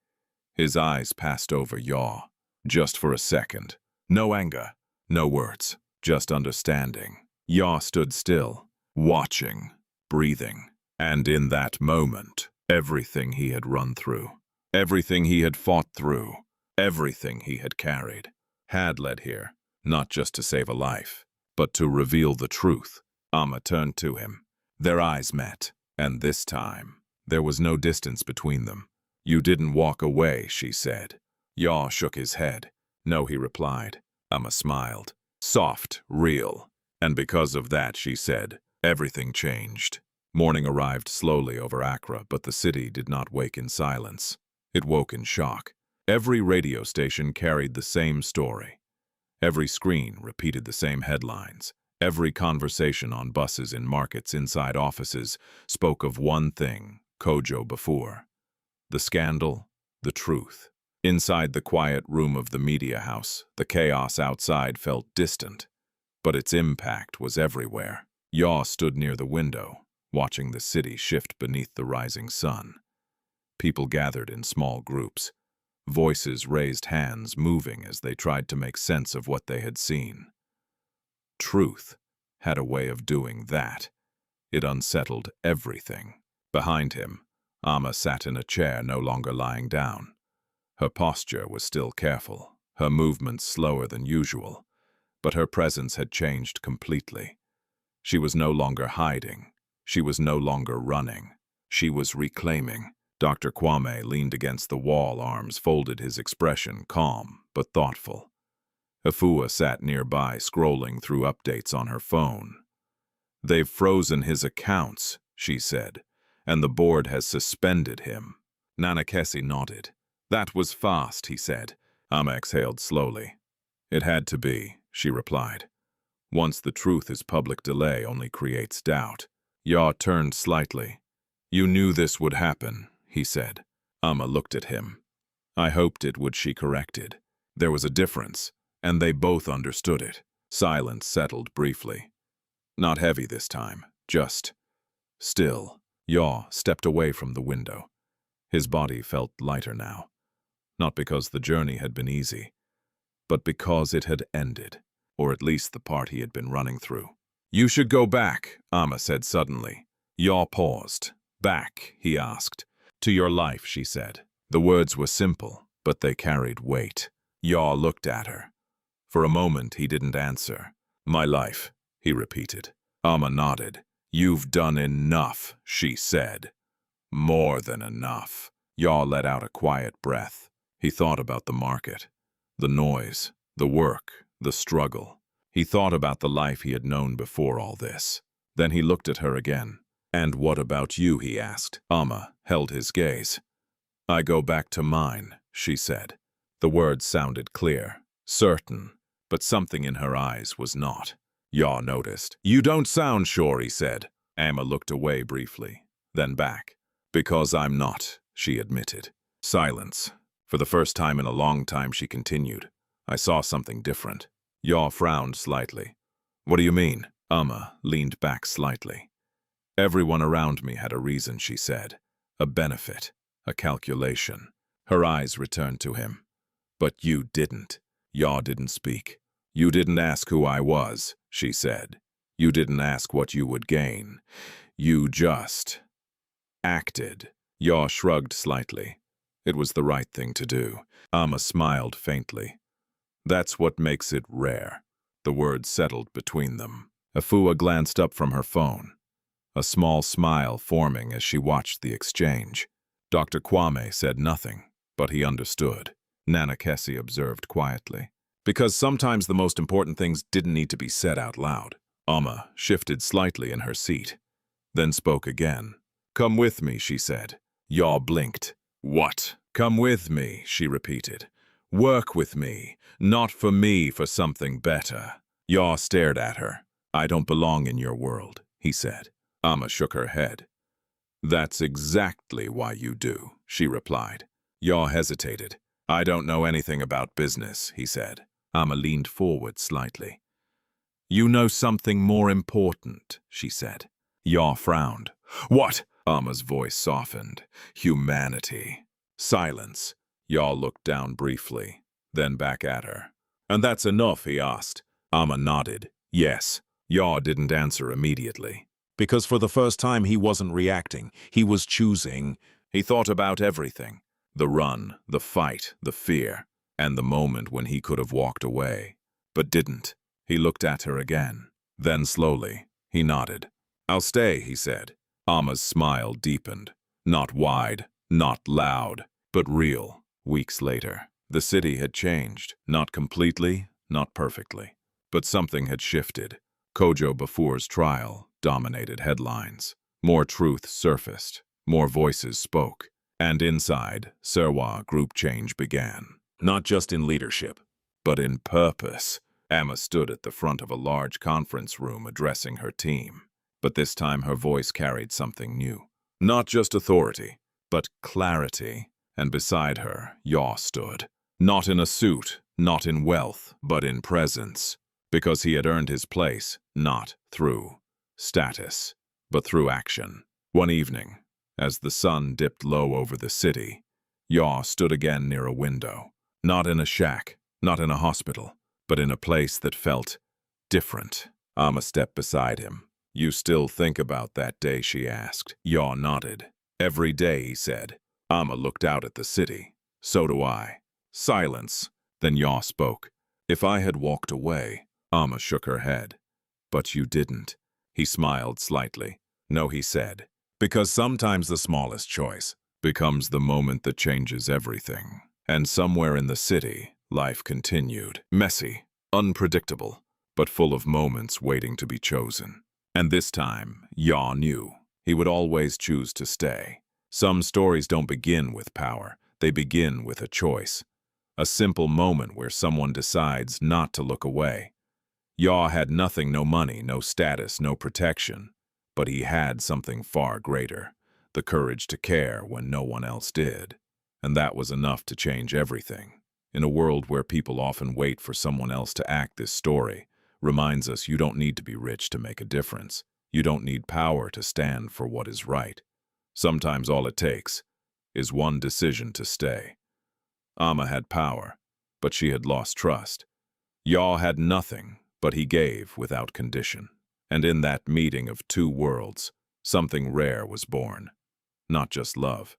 his eyes passed over Yaw, just for a second. No anger, no words, just understanding. Yaw stood still, watching, breathing, and in that moment, everything he had run through, everything he had fought through, everything he had carried, had led here, not just to save a life, but to reveal the truth. Amma turned to him. Their eyes met, and this time, there was no distance between them. "You didn't walk away," she said. Yaw shook his head. "No," he replied. Amma smiled. Soft, real. And because of that, she said, everything changed. Morning arrived slowly over Accra, but the city did not wake in silence. It woke in shock. Every radio station carried the same story. Every screen repeated the same headlines. Every conversation on buses, in markets, inside offices, spoke of one thing: Kojo Bafur. The scandal, the truth. Inside the quiet room of the media house, the chaos outside felt distant, but its impact was everywhere. Yaw stood near the window, watching the city shift beneath the rising sun. People gathered in small groups. Voices raised hands, moving as they tried to make sense of what they had seen. Truth had a way of doing that. It unsettled everything. Behind him, Amma sat in a chair, no longer lying down. Her posture was still careful, her movements slower than usual, but her presence had changed completely. She was no longer hiding. She was no longer running. She was reclaiming. Dr. Kwame leaned against the wall, arms folded, his expression calm but thoughtful. Afua sat nearby, scrolling through updates on her phone. "They've frozen his accounts," she said, "and the board has suspended him." Nanakesi nodded. "That was fast," he said. Amma exhaled slowly. "It had to be," she replied. "Once the truth is public, delay only creates doubt." Yaw turned slightly. "You knew this would happen," he said. Amma looked at him. "I hoped it would," she corrected. There was a difference, and they both understood it. Silence settled briefly. Not heavy this time, just still. Yaw stepped away from the window. His body felt lighter now. Not because the journey had been easy, but because it had ended, or at least the part he had been running through. You should go back, Amma said suddenly. Yaw paused. Back, he asked. To your life, she said. The words were simple, but they carried weight. Yaw looked at her. For a moment, he didn't answer. My life, he repeated. Amma nodded. You've done enough, she said. More than enough. Yaw let out a quiet breath. He thought about the market, the noise, the work, the struggle. He thought about the life he had known before all this. Then he looked at her again. And what about you, he asked. Amma held his gaze. I go back to mine, she said. The words sounded clear, certain, but something in her eyes was not. Yaw noticed. You don't sound sure, he said. Amma looked away briefly, then back. Because I'm not, she admitted. Silence. For the first time in a long time, she continued. I saw something different. Yaw frowned slightly. What do you mean? Amma leaned back slightly. Everyone around me had a reason, she said. A benefit, a calculation. Her eyes returned to him. But you didn't. Yaw didn't speak. You didn't ask who I was, she said. You didn't ask what you would gain. You just acted. Yaw shrugged slightly. It was the right thing to do. Amma smiled faintly. That's what makes it rare. The words settled between them. Afua glanced up from her phone, a small smile forming as she watched the exchange. Dr. Kwame said nothing, but he understood. Nana Kessie observed quietly. Because sometimes the most important things didn't need to be said out loud. Amma shifted slightly in her seat, then spoke again. Come with me, she said. Yaw blinked. What? Come with me, she repeated. Work with me, not for me, for something better. Yaw stared at her. I don't belong in your world, he said. Amma shook her head. That's exactly why you do, she replied. Yaw hesitated. I don't know anything about business, he said. Amma leaned forward slightly. You know something more important, she said. Yaw frowned. What? Amma's voice softened. Humanity. Silence. Yaw looked down briefly, then back at her. And that's enough, he asked. Amma nodded. Yes. Yaw didn't answer immediately. Because for the first time he wasn't reacting. He was choosing. He thought about everything. The run, the fight, the fear, and the moment when he could have walked away, but didn't. He looked at her again. Then slowly, he nodded. I'll stay, he said. Amma's smile deepened. Not wide, not loud, but real. Weeks later, the city had changed. Not completely, not perfectly. But something had shifted. Kojo Bafour's trial dominated headlines. More truth surfaced. More voices spoke. And inside, Serwa group change began. Not just in leadership, but in purpose. Amma stood at the front of a large conference room addressing her team. But this time her voice carried something new. Not just authority, but clarity. And beside her, Yaw stood. Not in a suit, not in wealth, but in presence. Because he had earned his place, not through status, but through action. One evening, as the sun dipped low over the city, Yaw stood again near a window. Not in a shack, not in a hospital, but in a place that felt different. Amma stepped beside him. You still think about that day, she asked. Yaw nodded. Every day, he said. Amma looked out at the city. So do I. Silence. Then Yaw spoke. If I had walked away, Amma shook her head. But you didn't. He smiled slightly. No, he said. Because sometimes the smallest choice becomes the moment that changes everything. And somewhere in the city, life continued. Messy, unpredictable, but full of moments waiting to be chosen. And this time, Yaw knew. He would always choose to stay. Some stories don't begin with power. They begin with a choice. A simple moment where someone decides not to look away. Yaw had nothing, no money, no status, no protection. But he had something far greater. The courage to care when no one else did. And that was enough to change everything. In a world where people often wait for someone else to act, this story reminds us you don't need to be rich to make a difference. You don't need power to stand for what is right. Sometimes all it takes is one decision to stay. Amma had power, but she had lost trust. Yaw had nothing, but he gave without condition. And in that meeting of two worlds, something rare was born. Not just love,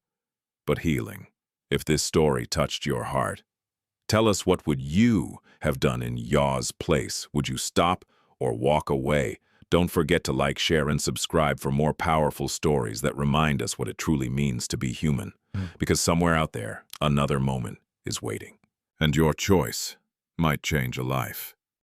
but healing. If this story touched your heart, tell us, what would you have done in Yaw's place? Would you stop or walk away? Don't forget to like, share, and subscribe for more powerful stories that remind us what it truly means to be human. Because somewhere out there, another moment is waiting. And your choice might change a life.